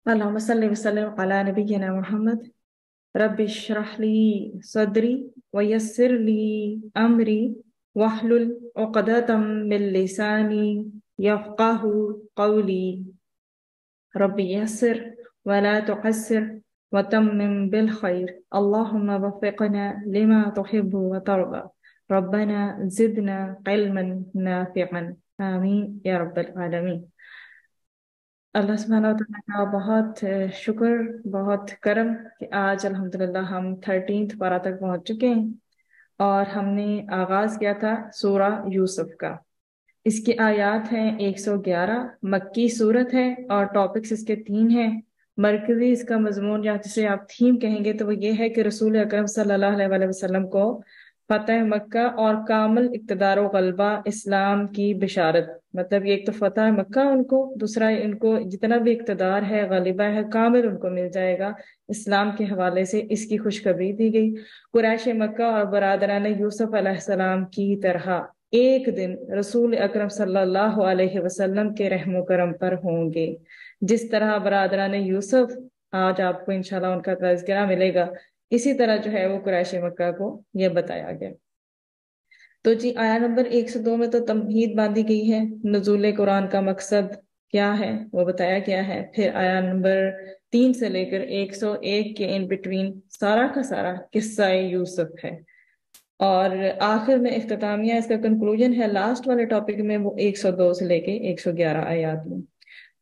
اللهم صل وسلم على نبينا محمد رب اشرح لي صدري ويسر لي أمري واحلل عقدة من لساني يفقه قولي رب يسر ولا تعسر وتمم بالخير اللهم وفقنا لما تحب وترضى ربنا زدنا علما نافعا آمين يا رب العالمين۔ اللہ سبحانہ وتعالیٰ کا بہت شکر، بہت کرم کہ آج الحمدللہ ہم 13th پارہ تک پہنچ چکے ہیں، اور ہم نے آغاز کیا تھا سورہ یوسف کا۔ اس کی آیات ہیں 111، مکی صورت ہے، اور ٹاپکس اس کے 3 ہیں۔ مرکزی اس کا مضمون یا جسے آپ تھیم کہیں گے تو وہ یہ ہے کہ رسول اکرم صلی اللہ علیہ وآلہ وسلم کو فتح مکہ اور کامل اقتدار و غلبہ اسلام کی بشارت، مطلب یہ ایک تو فتح مکہ ان کو، دوسرا ان کو جتنا بھی اقتدار ہے، غلبہ ہے، کامل ان کو مل جائے گا اسلام کے حوالے سے، اس کی خوشخبری دی گئی۔ قریش مکہ اور برادران یوسف علیہ السلام کی طرح ایک دن رسول اکرم صلی اللہ علیہ وسلم کے رحم و کرم پر ہوں گے، جس طرح برادران یوسف، آج آپ کو انشاءاللہ ان کا تذکرہ ملے گا، اسی طرح جو ہے وہ قریش مکہ کو یہ بتایا گیا۔ تو جی آیا نمبر 102 میں تو تمہید باندھی گئی ہے، نزول قرآن کا مقصد کیا ہے وہ بتایا گیا ہے۔ پھر آیا نمبر 3 سے لے کر 101 کے ان بٹوین سارا کا سارا قصہ یوسف ہے، اور آخر میں اختتامیہ اس کا کنکلوژن ہے لاسٹ والے ٹاپک میں، وہ 102 سے لے کے 111 آیات میں۔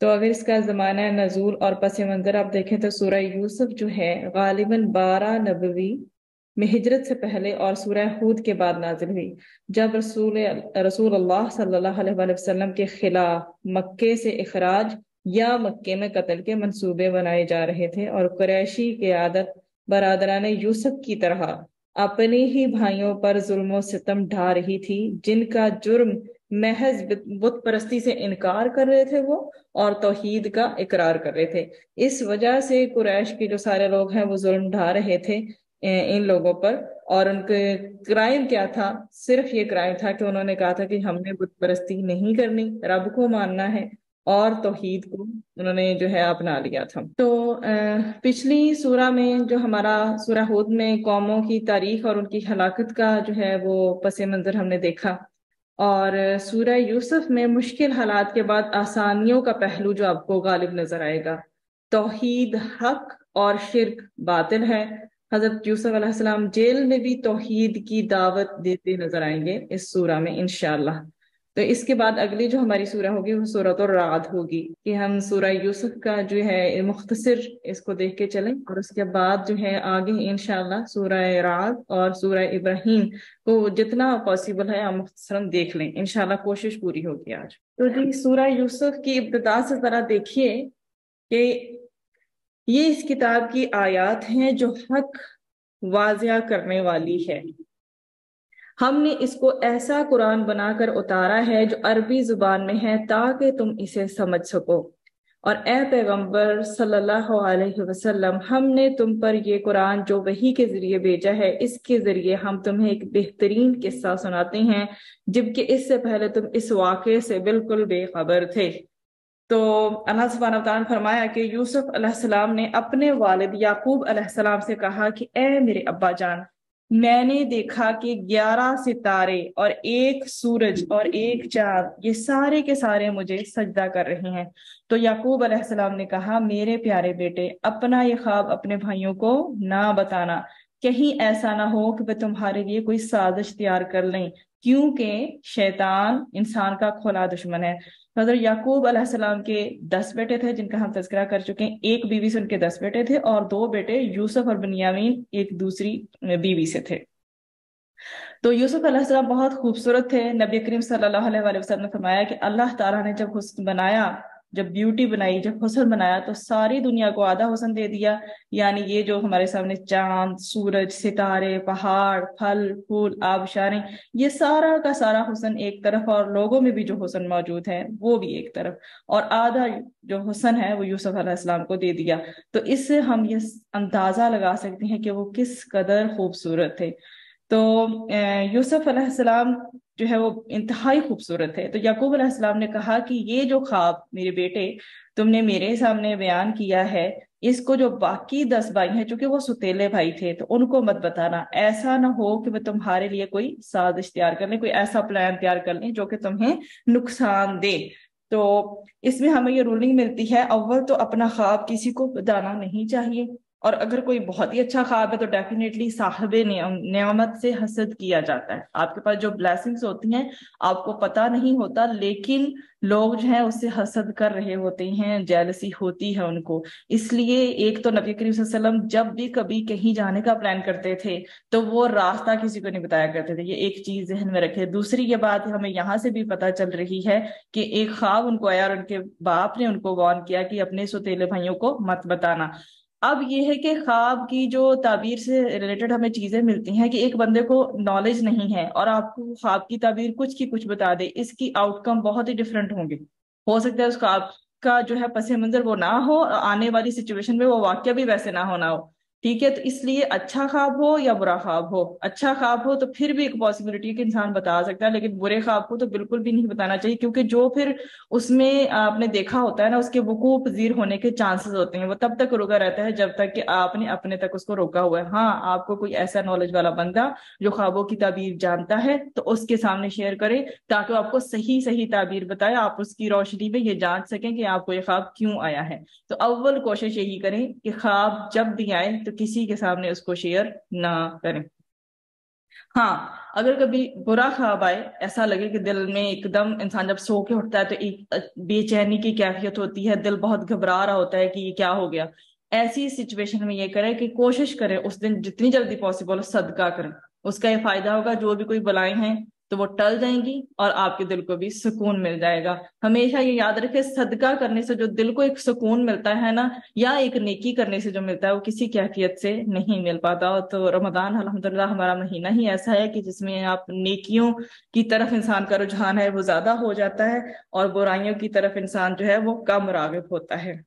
تو اگر اس کا زمانہ نزول اور پس منظر آپ دیکھیں تو سورہ یوسف جو ہے غالباً 12 نبوی میں ہجرت سے پہلے اور سورہ ہود کے بعد نازل ہوئی، جب رسول اللہ صلی اللہ علیہ وآلہ وسلم کے خلاف مکے سے اخراج یا مکے میں قتل کے منصوبے بنائے جا رہے تھے، اور قریشی قیادت برادران یوسف کی طرح اپنے ہی بھائیوں پر ظلم و ستم ڈھا رہی تھی، جن کا جرم محض بت پرستی سے انکار کر رہے تھے وہ، اور توحید کا اقرار کر رہے تھے۔ اس وجہ سے قریش کے جو سارے لوگ ہیں وہ ظلم ڈھا رہے تھے ان لوگوں پر، اور ان کے کرائم کیا تھا؟ صرف یہ کرائم تھا کہ انہوں نے کہا تھا کہ ہم نے بت پرستی نہیں کرنی، رب کو ماننا ہے، اور توحید کو انہوں نے جو ہے اپنا لیا تھا۔ تو پچھلی سورہ میں جو ہمارا سورہ ہود میں قوموں کی تاریخ اور ان کی ہلاکت کا جو ہے وہ پس منظر ہم نے دیکھا، اور سورہ یوسف میں مشکل حالات کے بعد آسانیوں کا پہلو جو آپ کو غالب نظر آئے گا، توحید حق اور شرک باطل ہے۔ حضرت یوسف علیہ السلام جیل میں بھی توحید کی دعوت دیتے نظر آئیں گے اس سورہ میں انشاءاللہ۔ تو اس کے بعد اگلی جو ہماری سورہ ہوگی وہ سورۃ الرعد ہوگی، کہ ہم سورہ یوسف کا جو ہے مختصر اس کو دیکھ کے چلیں، اور اس کے بعد جو ہے آگے انشاءاللہ سورہ رعد اور سورہ ابراہیم کو جتنا پاسبل ہے ہم مختصراً دیکھ لیں، انشاءاللہ کوشش پوری ہوگی آج۔ تو جی سورہ یوسف کی ابتدا سے ذرا دیکھیے کہ یہ اس کتاب کی آیات ہیں جو حق واضح کرنے والی ہے۔ ہم نے اس کو ایسا قرآن بنا کر اتارا ہے جو عربی زبان میں ہے تاکہ تم اسے سمجھ سکو، اور اے پیغمبر صلی اللہ علیہ وسلم، ہم نے تم پر یہ قرآن جو وحی کے ذریعے بھیجا ہے، اس کے ذریعے ہم تمہیں ایک بہترین قصہ سناتے ہیں، جبکہ اس سے پہلے تم اس واقعے سے بالکل بے خبر تھے۔ تو اللہ سبحانہ وتعالیٰ نے فرمایا کہ یوسف علیہ السلام نے اپنے والد یعقوب علیہ السلام سے کہا کہ اے میرے ابا جان، میں نے دیکھا کہ 11 ستارے اور ایک سورج اور ایک چاند، یہ سارے کے سارے مجھے سجدہ کر رہے ہیں۔ تو یعقوب علیہ السلام نے کہا، میرے پیارے بیٹے، اپنا یہ خواب اپنے بھائیوں کو نہ بتانا، کہیں ایسا نہ ہو کہ وہ تمہارے لیے کوئی سازش تیار کر لیں، کیونکہ شیطان انسان کا کھلا دشمن ہے۔ حضرت یعقوب علیہ السلام کے 10 بیٹے تھے جن کا ہم تذکرہ کر چکے ہیں، ایک بیوی سے ان کے 10 بیٹے تھے، اور 2 بیٹے یوسف اور بنیامین ایک دوسری بیوی سے تھے۔ تو یوسف علیہ السلام بہت خوبصورت تھے۔ نبی کریم صلی اللہ علیہ وآلہ وسلم نے فرمایا کہ اللہ تعالیٰ نے جب حسن بنایا، جب بیوٹی بنائی، جب حسن بنایا تو ساری دنیا کو آدھا حسن دے دیا، یعنی یہ جو ہمارے سامنے چاند، سورج، ستارے، پہاڑ، پھل پھول، آبشاریں، یہ سارا کا سارا حسن ایک طرف، اور لوگوں میں بھی جو حسن موجود ہے وہ بھی ایک طرف، اور آدھا جو حسن ہے وہ یوسف علیہ السلام کو دے دیا۔ تو اس سے ہم یہ اندازہ لگا سکتے ہیں کہ وہ کس قدر خوبصورت تھے۔ تو یوسف علیہ السلام جو ہے وہ انتہائی خوبصورت ہے. تو یعقوب علیہ السلام نے کہا کہ یہ جو خواب میرے بیٹے تم نے میرے سامنے بیان کیا ہے، اس کو جو باقی 10 بھائی ہیں، چونکہ وہ ستیلے بھائی تھے، تو ان کو مت بتانا. ایسا نہ ہو کہ وہ تمہارے لیے کوئی سازش تیار کر لیں، کوئی ایسا پلان تیار کر لیں جو کہ تمہیں نقصان دے. تو اس میں ہمیں یہ رولنگ ملتی ہے، اول تو اپنا خواب کسی کو بتانا نہیں چاہیے، اور اگر کوئی بہت ہی اچھا خواب ہے تو ڈیفینیٹلی صاحب نعمت سے حسد کیا جاتا ہے. آپ کے پاس جو بلیسنگز ہوتی ہیں آپ کو پتہ نہیں ہوتا، لیکن لوگ جو ہیں اس سے حسد کر رہے ہوتے ہیں، جیلسی ہوتی ہے ان کو. اس لیے ایک تو نبی کریم صلی اللہ علیہ وسلم جب بھی کبھی کہیں جانے کا پلان کرتے تھے تو وہ راستہ کسی کو نہیں بتایا کرتے تھے. یہ ایک چیز ذہن میں رکھے. دوسری یہ بات ہمیں یہاں سے بھی پتہ چل رہی ہے کہ ایک خواب ان کو آیا اور ان کے باپ نے ان کو وارن کیا کہ اپنے سوتیلے بھائیوں کو مت بتانا. اب یہ ہے کہ خواب کی جو تعبیر سے ریلیٹڈ ہمیں چیزیں ملتی ہیں کہ ایک بندے کو نالج نہیں ہے اور آپ کو خواب کی تعبیر کچھ کی کچھ بتا دے، اس کی آؤٹ کم بہت ہی ڈفرینٹ ہوں گے. ہو سکتا ہے اس خواب کا جو ہے پس منظر وہ نہ ہو، آنے والی سچویشن میں وہ واقعہ بھی ویسے نہ ہونا ہو. ٹھیک ہے، تو اس لیے اچھا خواب ہو یا برا خواب ہو، اچھا خواب ہو تو پھر بھی ایک پاسبلٹی کہ انسان بتا سکتا ہے، لیکن برے خواب کو تو بالکل بھی نہیں بتانا چاہیے، کیونکہ جو پھر اس میں آپ نے دیکھا ہوتا ہے نا، اس کے وقوع پذیر ہونے کے چانسز ہوتے ہیں. وہ تب تک روکا رہتا ہے جب تک کہ آپ نے اپنے تک اس کو روکا ہوا ہے. ہاں، آپ کو کوئی ایسا نالج والا بندہ جو خوابوں کی تعبیر جانتا ہے تو اس کے سامنے شیئر کرے، تاکہ وہ آپ کو صحیح تعبیر بتائے، آپ اس کی روشنی میں یہ جان سکیں کہ آپ کو یہ خواب کیوں آیا ہے. تو اول کوشش یہی کریں کہ خواب جب بھی آئے تو کسی کے سامنے اس کو شیئر نہ کریں. ہاں، اگر کبھی برا خواب آئے، ایسا لگے کہ دل میں ایک دم انسان جب سو کے اٹھتا ہے تو ایک بے چینی کی کیفیت ہوتی ہے، دل بہت گھبرا رہا ہوتا ہے کہ یہ کیا ہو گیا، ایسی سچویشن میں یہ کرے کہ کوشش کرے اس دن جتنی جلدی پاسبل صدقہ کریں. اس کا یہ فائدہ ہوگا، جو بھی کوئی بلائیں ہیں تو وہ ٹل جائیں گی اور آپ کے دل کو بھی سکون مل جائے گا. ہمیشہ یہ یاد رکھے، صدقہ کرنے سے جو دل کو ایک سکون ملتا ہے نا، یا ایک نیکی کرنے سے جو ملتا ہے، وہ کسی کیفیت سے نہیں مل پاتا. تو رمضان الحمدللہ ہمارا مہینہ ہی ایسا ہے کہ جس میں آپ نیکیوں کی طرف انسان کا رجحان ہے وہ زیادہ ہو جاتا ہے، اور برائیوں کی طرف انسان جو ہے وہ کم راغب ہوتا ہے.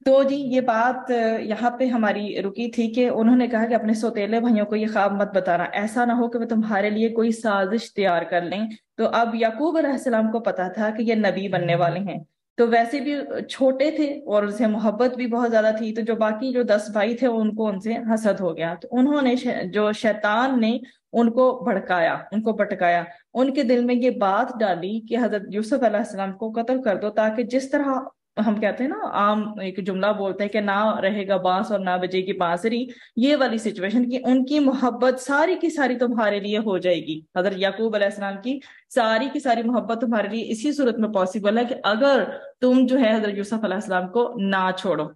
تو جی یہ بات یہاں پہ ہماری رکی تھی کہ انہوں نے کہا کہ اپنے سوتیلے بھائیوں کو یہ خواب مت بتانا، ایسا نہ ہو کہ وہ تمہارے لیے کوئی سازش تیار کر لیں. تو اب یعقوب علیہ السلام کو پتا تھا کہ یہ نبی بننے والے ہیں، تو ویسے بھی چھوٹے تھے اور ان سے محبت بھی بہت زیادہ تھی. تو جو باقی جو 10 بھائی تھے ان کو ان سے حسد ہو گیا. تو انہوں نے جو شیطان نے ان کو بھڑکایا، ان کو بھٹکایا، ان کے دل میں یہ بات ڈالی کہ حضرت یوسف علیہ السلام کو قتل کر دو، تاکہ جس طرح ہم کہتے ہیں نا، عام ایک جملہ بولتے ہیں کہ نہ رہے گا بانس اور نہ بجے گی بانسری، یہ والی سچویشن کی ان کی محبت ساری کی ساری تمہارے لیے ہو جائے گی. حضرت یعقوب علیہ السلام کی ساری کی ساری محبت تمہارے لیے اسی صورت میں پاسبل ہے کہ اگر تم جو ہے حضرت یوسف علیہ السلام کو نہ چھوڑو.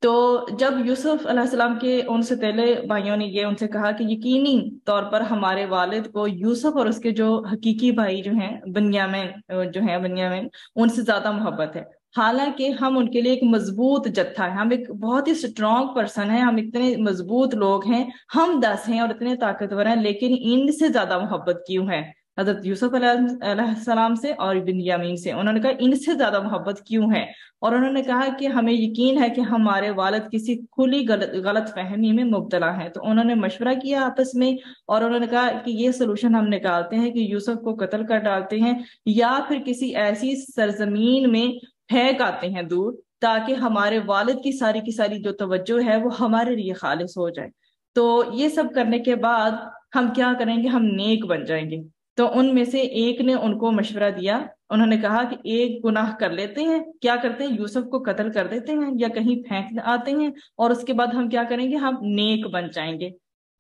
تو جب یوسف علیہ السلام کے ان سے پہلے بھائیوں نے یہ ان سے کہا کہ یقینی طور پر ہمارے والد کو یوسف اور اس کے جو حقیقی بھائی جو ہیں بنیامین ان سے زیادہ محبت ہے، حالانکہ ہم ان کے لیے ایک مضبوط جتھا ہے، ہم ایک بہت ہی اسٹرانگ پرسن ہیں، ہم اتنے مضبوط لوگ ہیں، ہم 10 ہیں اور اتنے طاقتور ہیں، لیکن ان سے زیادہ محبت کیوں ہے حضرت یوسف علیہ السلام سے اور بنیامین سے. انہوں نے کہا ان سے زیادہ محبت کیوں ہے، اور انہوں نے کہا کہ ہمیں یقین ہے کہ ہمارے والد کسی کھلی غلط فہمی میں مبتلا ہیں. تو انہوں نے مشورہ کیا آپس میں، اور انہوں نے کہا کہ یہ سلوشن ہم نکالتے ہیں کہ یوسف کو قتل کر ڈالتے ہیں، یا پھر کسی ایسی سرزمین میں پھینک آتے ہیں دور، تاکہ ہمارے والد کی ساری جو توجہ ہے وہ ہمارے لیے خالص ہو جائے. تو یہ سب کرنے کے بعد ہم کیا کریں گے، ہم نیک بن جائیں گے. تو ان میں سے ایک نے ان کو مشورہ دیا، انہوں نے کہا کہ ایک گناہ کر لیتے ہیں، کیا کرتے ہیں، یوسف کو قتل کر دیتے ہیں یا کہیں پھینک آتے ہیں، اور اس کے بعد ہم کیا کریں گے، ہم نیک بن جائیں گے.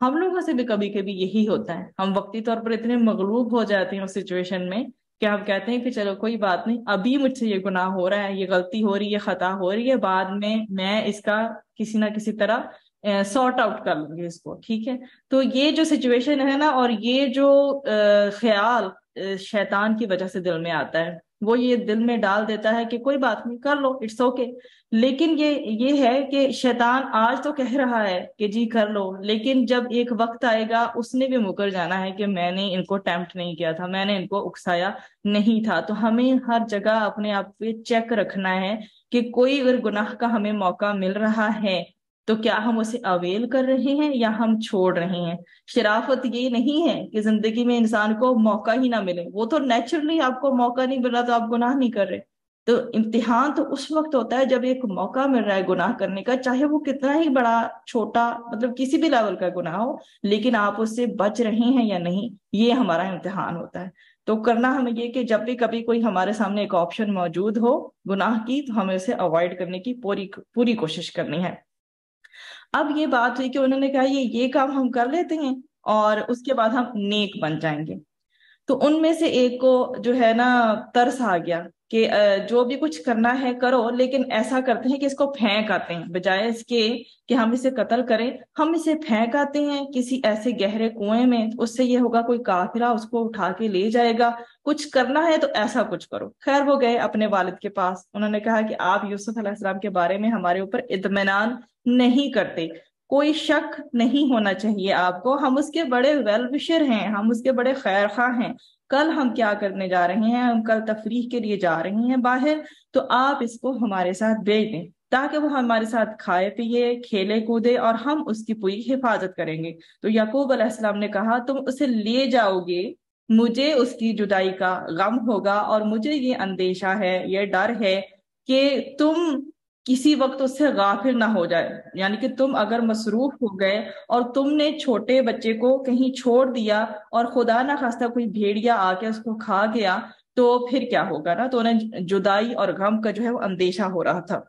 ہم لوگوں سے بھی کبھی کبھی یہی ہوتا ہے، ہم وقتی طور پر اتنے مغلوب ہو جاتے ہیں اس سچویشن میں کہ ہم کہتے ہیں کہ چلو کوئی بات نہیں، ابھی مجھ سے یہ گناہ ہو رہا ہے، یہ غلطی ہو رہی ہے، یہ خطا ہو رہی ہے، بعد میں اس کا کسی نہ کسی طرح سارٹ آؤٹ کر لوں گی اس کو. ٹھیک ہے، تو یہ جو سچویشن ہے نا، اور یہ جو خیال شیطان کی وجہ سے دل میں آتا ہے، وہ یہ دل میں ڈال دیتا ہے کہ کوئی بات نہیں، کر لو، اٹس اوکے. لیکن یہ ہے کہ شیطان آج تو کہہ رہا ہے کہ جی کر لو، لیکن جب ایک وقت آئے گا اس نے بھی مکر جانا ہے کہ میں نے ان کو ٹیمپٹ نہیں کیا تھا، میں نے ان کو اکسایا نہیں تھا. تو ہمیں ہر جگہ اپنے آپ پہ چیک رکھنا ہے کہ کوئی اگر گناہ کا ہمیں موقع مل رہا ہے تو کیا ہم اسے اویل کر رہے ہیں یا ہم چھوڑ رہے ہیں؟ شرافت یہ نہیں ہے کہ زندگی میں انسان کو موقع ہی نہ ملے، وہ تو نیچرلی آپ کو موقع نہیں مل رہا تو آپ گناہ نہیں کر رہے۔ تو امتحان تو اس وقت ہوتا ہے جب ایک موقع مل رہا ہے گناہ کرنے کا، چاہے وہ کتنا ہی بڑا چھوٹا مطلب کسی بھی لیول کا گناہ ہو، لیکن آپ اس سے بچ رہے ہیں یا نہیں، یہ ہمارا امتحان ہوتا ہے۔ تو کرنا ہمیں یہ کہ جب بھی کبھی کوئی ہمارے سامنے ایک آپشن موجود ہو گناہ کی، تو ہمیں اسے اوائڈ کرنے کی پوری کوشش کرنی ہے۔ اب یہ بات ہوئی کہ انہوں نے کہا یہ کام ہم کر لیتے ہیں اور اس کے بعد ہم نیک بن جائیں گے۔ تو ان میں سے ایک کو جو ہے نا ترس آ گیا کہ جو بھی کچھ کرنا ہے کرو، لیکن ایسا کرتے ہیں کہ اس کو پھینک آتے ہیں، بجائے اس کے کہ ہم اسے قتل کریں ہم اسے پھینک آتے ہیں کسی ایسے گہرے کنویں میں، اس سے یہ ہوگا کوئی کافرہ اس کو اٹھا کے لے جائے گا، کچھ کرنا ہے تو ایسا کچھ کرو۔ خیر وہ گئے اپنے والد کے پاس، انہوں نے کہا کہ آپ یوسف علیہ السلام کے بارے میں ہمارے اوپر اطمینان نہیں کرتے، کوئی شک نہیں ہونا چاہیے آپ کو، ہم اس کے بڑے ویل وشر ہیں، ہم اس کے بڑے خیر خواہ ہیں، کل ہم کیا کرنے جا رہے ہیں، ہم کل تفریح کے لیے جا رہے ہیں باہر، تو آپ اس کو ہمارے ساتھ بھیج دیں تاکہ وہ ہمارے ساتھ کھائے پیے کھیلے کودے اور ہم اس کی پوری حفاظت کریں گے۔ تو یعقوب علیہ السلام نے کہا تم اسے لے جاؤ گے، مجھے اس کی جدائی کا غم ہوگا اور مجھے یہ اندیشہ ہے، یہ ڈر ہے کہ تم کسی وقت اس سے غافل نہ ہو جائے، یعنی کہ تم اگر مصروف ہو گئے اور تم نے چھوٹے بچے کو کہیں چھوڑ دیا اور خدا نہ خواستہ کوئی بھیڑیا آ کے اس کو کھا گیا تو پھر کیا ہوگا نا۔ تو انہیں جدائی اور غم کا جو ہے وہ اندیشہ ہو رہا تھا۔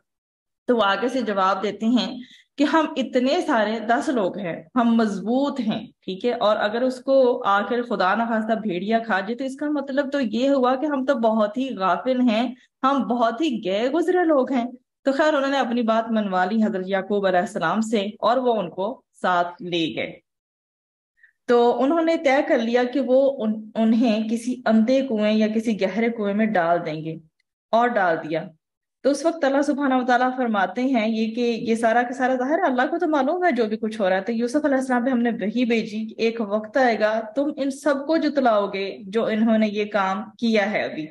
تو وہ آگے سے جواب دیتے ہیں کہ ہم اتنے سارے 10 لوگ ہیں، ہم مضبوط ہیں، ٹھیک ہے، اور اگر اس کو آخر خدا نہ خواستہ بھیڑیا کھا جائے تو اس کا مطلب تو یہ ہوا کہ ہم تو بہت ہی غافل ہیں، ہم بہت ہی گئے گزرے لوگ ہیں۔ تو خیر انہوں نے اپنی بات منوا لی حضرت یعقوب علیہ السلام سے اور وہ ان کو ساتھ لے گئے۔ تو انہوں نے طے کر لیا کہ وہ انہیں کسی اندھے کنویں یا کسی گہرے کنویں میں ڈال دیں گے، اور ڈال دیا۔ تو اس وقت اللہ سبحانہ و تعالیٰ فرماتے ہیں یہ کہ یہ سارا کا سارا ظاہر ہے اللہ کو تو معلوم ہے جو بھی کچھ ہو رہا ہے۔ تو یوسف علیہ السلام پہ ہم نے وحی بھیجی کہ ایک وقت آئے گا تم ان سب کو جتلاؤ گے جو انہوں نے یہ کام کیا ہے ابھی،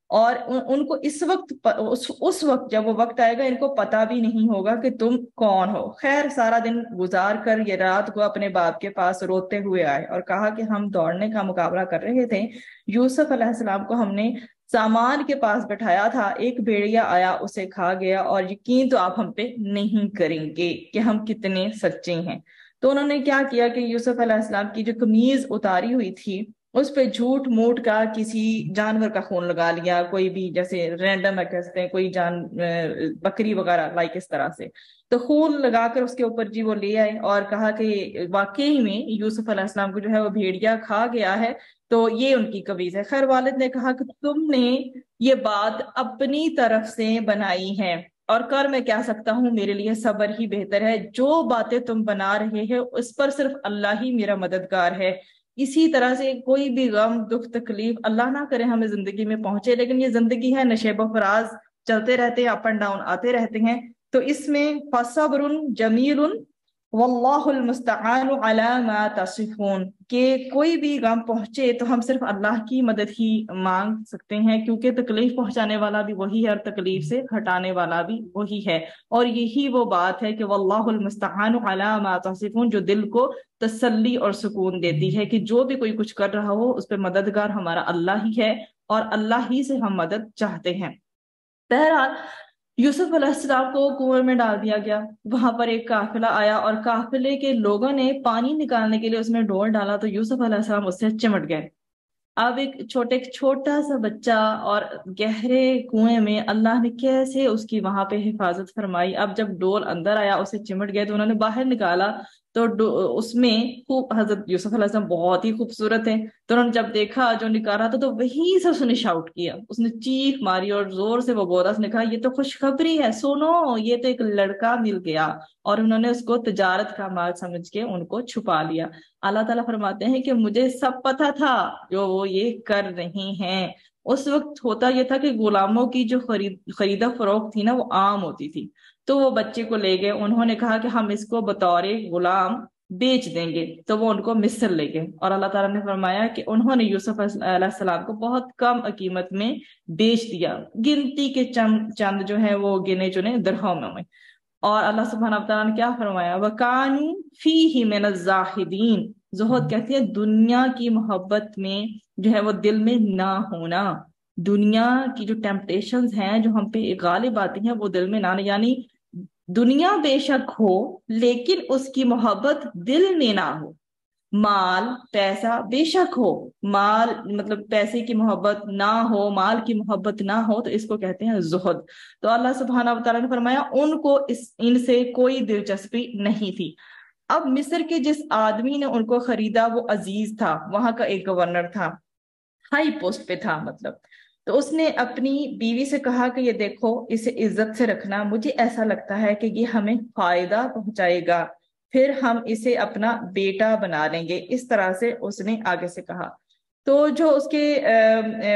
اور ان کو اس وقت جب وہ وقت آئے گا ان کو پتہ بھی نہیں ہوگا کہ تم کون ہو۔ خیر سارا دن گزار کر یہ رات کو اپنے باپ کے پاس روتے ہوئے آئے اور کہا کہ ہم دوڑنے کا مقابلہ کر رہے تھے، یوسف علیہ السلام کو ہم نے سامان کے پاس بٹھایا تھا، ایک بھیڑیا آیا اسے کھا گیا، اور یقین تو آپ ہم پہ نہیں کریں گے کہ ہم کتنے سچے ہیں۔ تو انہوں نے کیا کیا کہ یوسف علیہ السلام کی جو قمیض اتاری ہوئی تھی اس پہ جھوٹ موٹ کا کسی جانور کا خون لگا لیا، کوئی بھی جیسے رینڈم ہے کہتے ہیں کوئی بکری وغیرہ لائک اس طرح سے، تو خون لگا کر اس کے اوپر جی وہ لے آئے اور کہا کہ واقعی میں یوسف علیہ السلام کو جو ہے وہ بھیڑیا کھا گیا ہے، تو یہ ان کی قمیض ہے۔ خیر والد نے کہا کہ تم نے یہ بات اپنی طرف سے بنائی ہے اور کر میں کیا سکتا ہوں، میرے لیے صبر ہی بہتر ہے، جو باتیں تم بنا رہے ہیں اس پر صرف اللہ ہی میرا مددگار ہے۔ اسی طرح سے کوئی بھی غم دکھ تکلیف اللہ نہ کرے ہمیں زندگی میں پہنچے، لیکن یہ زندگی ہے، نشیب و فراز چلتے رہتے ہیں، اپ اینڈ ڈاؤن آتے رہتے ہیں، تو اس میں فصبر جمیل واللہ المستعان علی ما تصفون، کہ کوئی بھی غم پہنچے تو ہم صرف اللہ کی مدد ہی مانگ سکتے ہیں، کیونکہ تکلیف پہنچانے والا بھی وہی ہے اور تکلیف سے ہٹانے والا بھی وہی ہے، اور یہی وہ بات ہے کہ واللہ المستعان علی ما تصفون جو دل کو تسلی اور سکون دیتی ہے کہ جو بھی کوئی کچھ کر رہا ہو اس پہ مددگار ہمارا اللہ ہی ہے اور اللہ ہی سے ہم مدد چاہتے ہیں۔ بہرحال یوسف علیہ السلام کو کنویں میں ڈال دیا گیا، وہاں پر ایک قافلہ آیا اور قافلے کے لوگوں نے پانی نکالنے کے لیے اس میں ڈول ڈالا تو یوسف علیہ السلام اس سے چمٹ گئے۔ اب ایک چھوٹا سا بچہ اور گہرے کنویں میں اللہ نے کیسے اس کی وہاں پہ حفاظت فرمائی۔ اب جب ڈول اندر آیا اسے چمٹ گئے تو انہوں نے باہر نکالا تو اس میں حضرت یوسف علیہ السلام بہت ہی خوبصورت ہیں، تو انہوں نے جب دیکھا جو نکالا تھا تو وہیں سے اس نے شاؤٹ کیا، اس نے چیخ ماری اور زور سے وہ بولا، اس نے کہا یہ تو خوشخبری ہے، سنو یہ تو ایک لڑکا مل گیا، اور انہوں نے اس کو تجارت کا مال سمجھ کے ان کو چھپا لیا۔ اللہ تعالیٰ فرماتے ہیں کہ مجھے سب پتا تھا جو وہ یہ کر رہی ہیں۔ اس وقت ہوتا یہ تھا کہ غلاموں کی جو خریدہ فروخت تھی نا وہ عام ہوتی تھی، تو وہ بچے کو لے گئے، انہوں نے کہا کہ ہم اس کو بطور غلام بیچ دیں گے، تو وہ ان کو مصر لے گئے، اور اللہ تعالیٰ نے فرمایا کہ انہوں نے یوسف علیہ السلام کو بہت کم قیمت میں بیچ دیا، گنتی کے چند جو ہیں وہ گنے چنے درہموں میں۔ اور اللہ سبحانہ و تعالیٰ نے کیا فرمایا؟ وَكَانُوا فِيهِ مِنَ الزَّاهِدِينَ۔ زہد کہتی ہے دنیا کی محبت میں جو ہے وہ دل میں نہ ہونا، دنیا کی جو ٹیمپٹیشنز ہیں جو ہم پہ غالب آتی ہیں وہ دل میں نہ، یعنی دنیا بے شک ہو لیکن اس کی محبت دل میں نہ ہو۔ مال پیسہ بے شک ہو، مال مطلب پیسے کی محبت نہ ہو، مال کی محبت نہ ہو، تو اس کو کہتے ہیں زہد۔ تو اللہ سبحانہ و تعالیٰ نے فرمایا ان کو ان سے کوئی دلچسپی نہیں تھی۔ اب مصر کے جس آدمی نے ان کو خریدا وہ عزیز تھا، وہاں کا ایک گورنر تھا، ہائی پوسٹ پہ تھا مطلب۔ تو اس نے اپنی بیوی سے کہا کہ یہ دیکھو اسے عزت سے رکھنا، مجھے ایسا لگتا ہے کہ یہ ہمیں فائدہ پہنچائے گا، پھر ہم اسے اپنا بیٹا بنا لیں گے، اس طرح سے اس نے آگے سے کہا۔ تو جو اس کے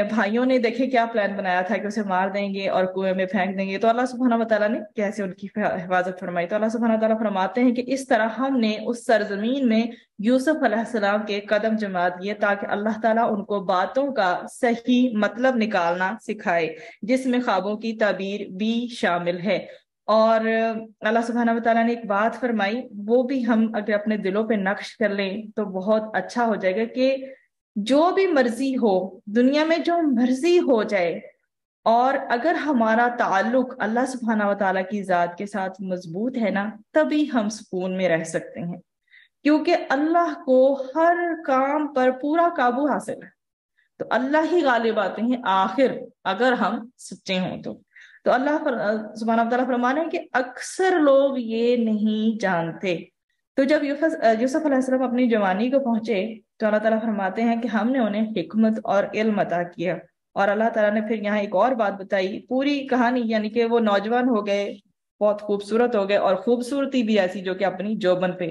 بھائیوں نے دیکھے کیا پلان بنایا تھا کہ اسے مار دیں گے اور کنویں میں پھینک دیں گے، تو اللہ سبحانہ و تعالیٰ نے کیسے ان کی حفاظت فرمائی۔ تو اللہ سبحانہ و تعالیٰ فرماتے ہیں کہ اس طرح ہم نے اس سرزمین میں یوسف علیہ السلام کے قدم جما دیے تاکہ اللہ تعالیٰ ان کو باتوں کا صحیح مطلب نکالنا سکھائے، جس میں خوابوں کی تعبیر بھی شامل ہے۔ اور اللہ سبحانہ و تعالیٰ نے ایک بات فرمائی، وہ بھی ہم اگر اپنے دلوں پہ نقش کر لیں تو بہت اچھا ہو جائے گا کہ جو بھی مرضی ہو دنیا میں، جو مرضی ہو جائے، اور اگر ہمارا تعلق اللہ سبحانہ و تعالیٰ کی ذات کے ساتھ مضبوط ہے نا، تبھی ہم سکون میں رہ سکتے ہیں، کیونکہ اللہ کو ہر کام پر پورا قابو حاصل ہے۔ تو اللہ ہی غالب آتے ہیں آخر، اگر ہم سچے ہوں تو اللہ سبحانہ و تعالیٰ فرمانے ہیں کہ اکثر لوگ یہ نہیں جانتے۔ تو جب یوسف علیہ السلام اپنی جوانی کو پہنچے تو اللہ تعالیٰ فرماتے ہیں کہ ہم نے انہیں حکمت اور علم عطا کیا، اور اللہ تعالیٰ نے پھر یہاں ایک اور بات بتائی، پوری کہانی یعنی کہ وہ نوجوان ہو گئے، بہت خوبصورت ہو گئے، اور خوبصورتی بھی ایسی جو کہ اپنی جوبن پہ۔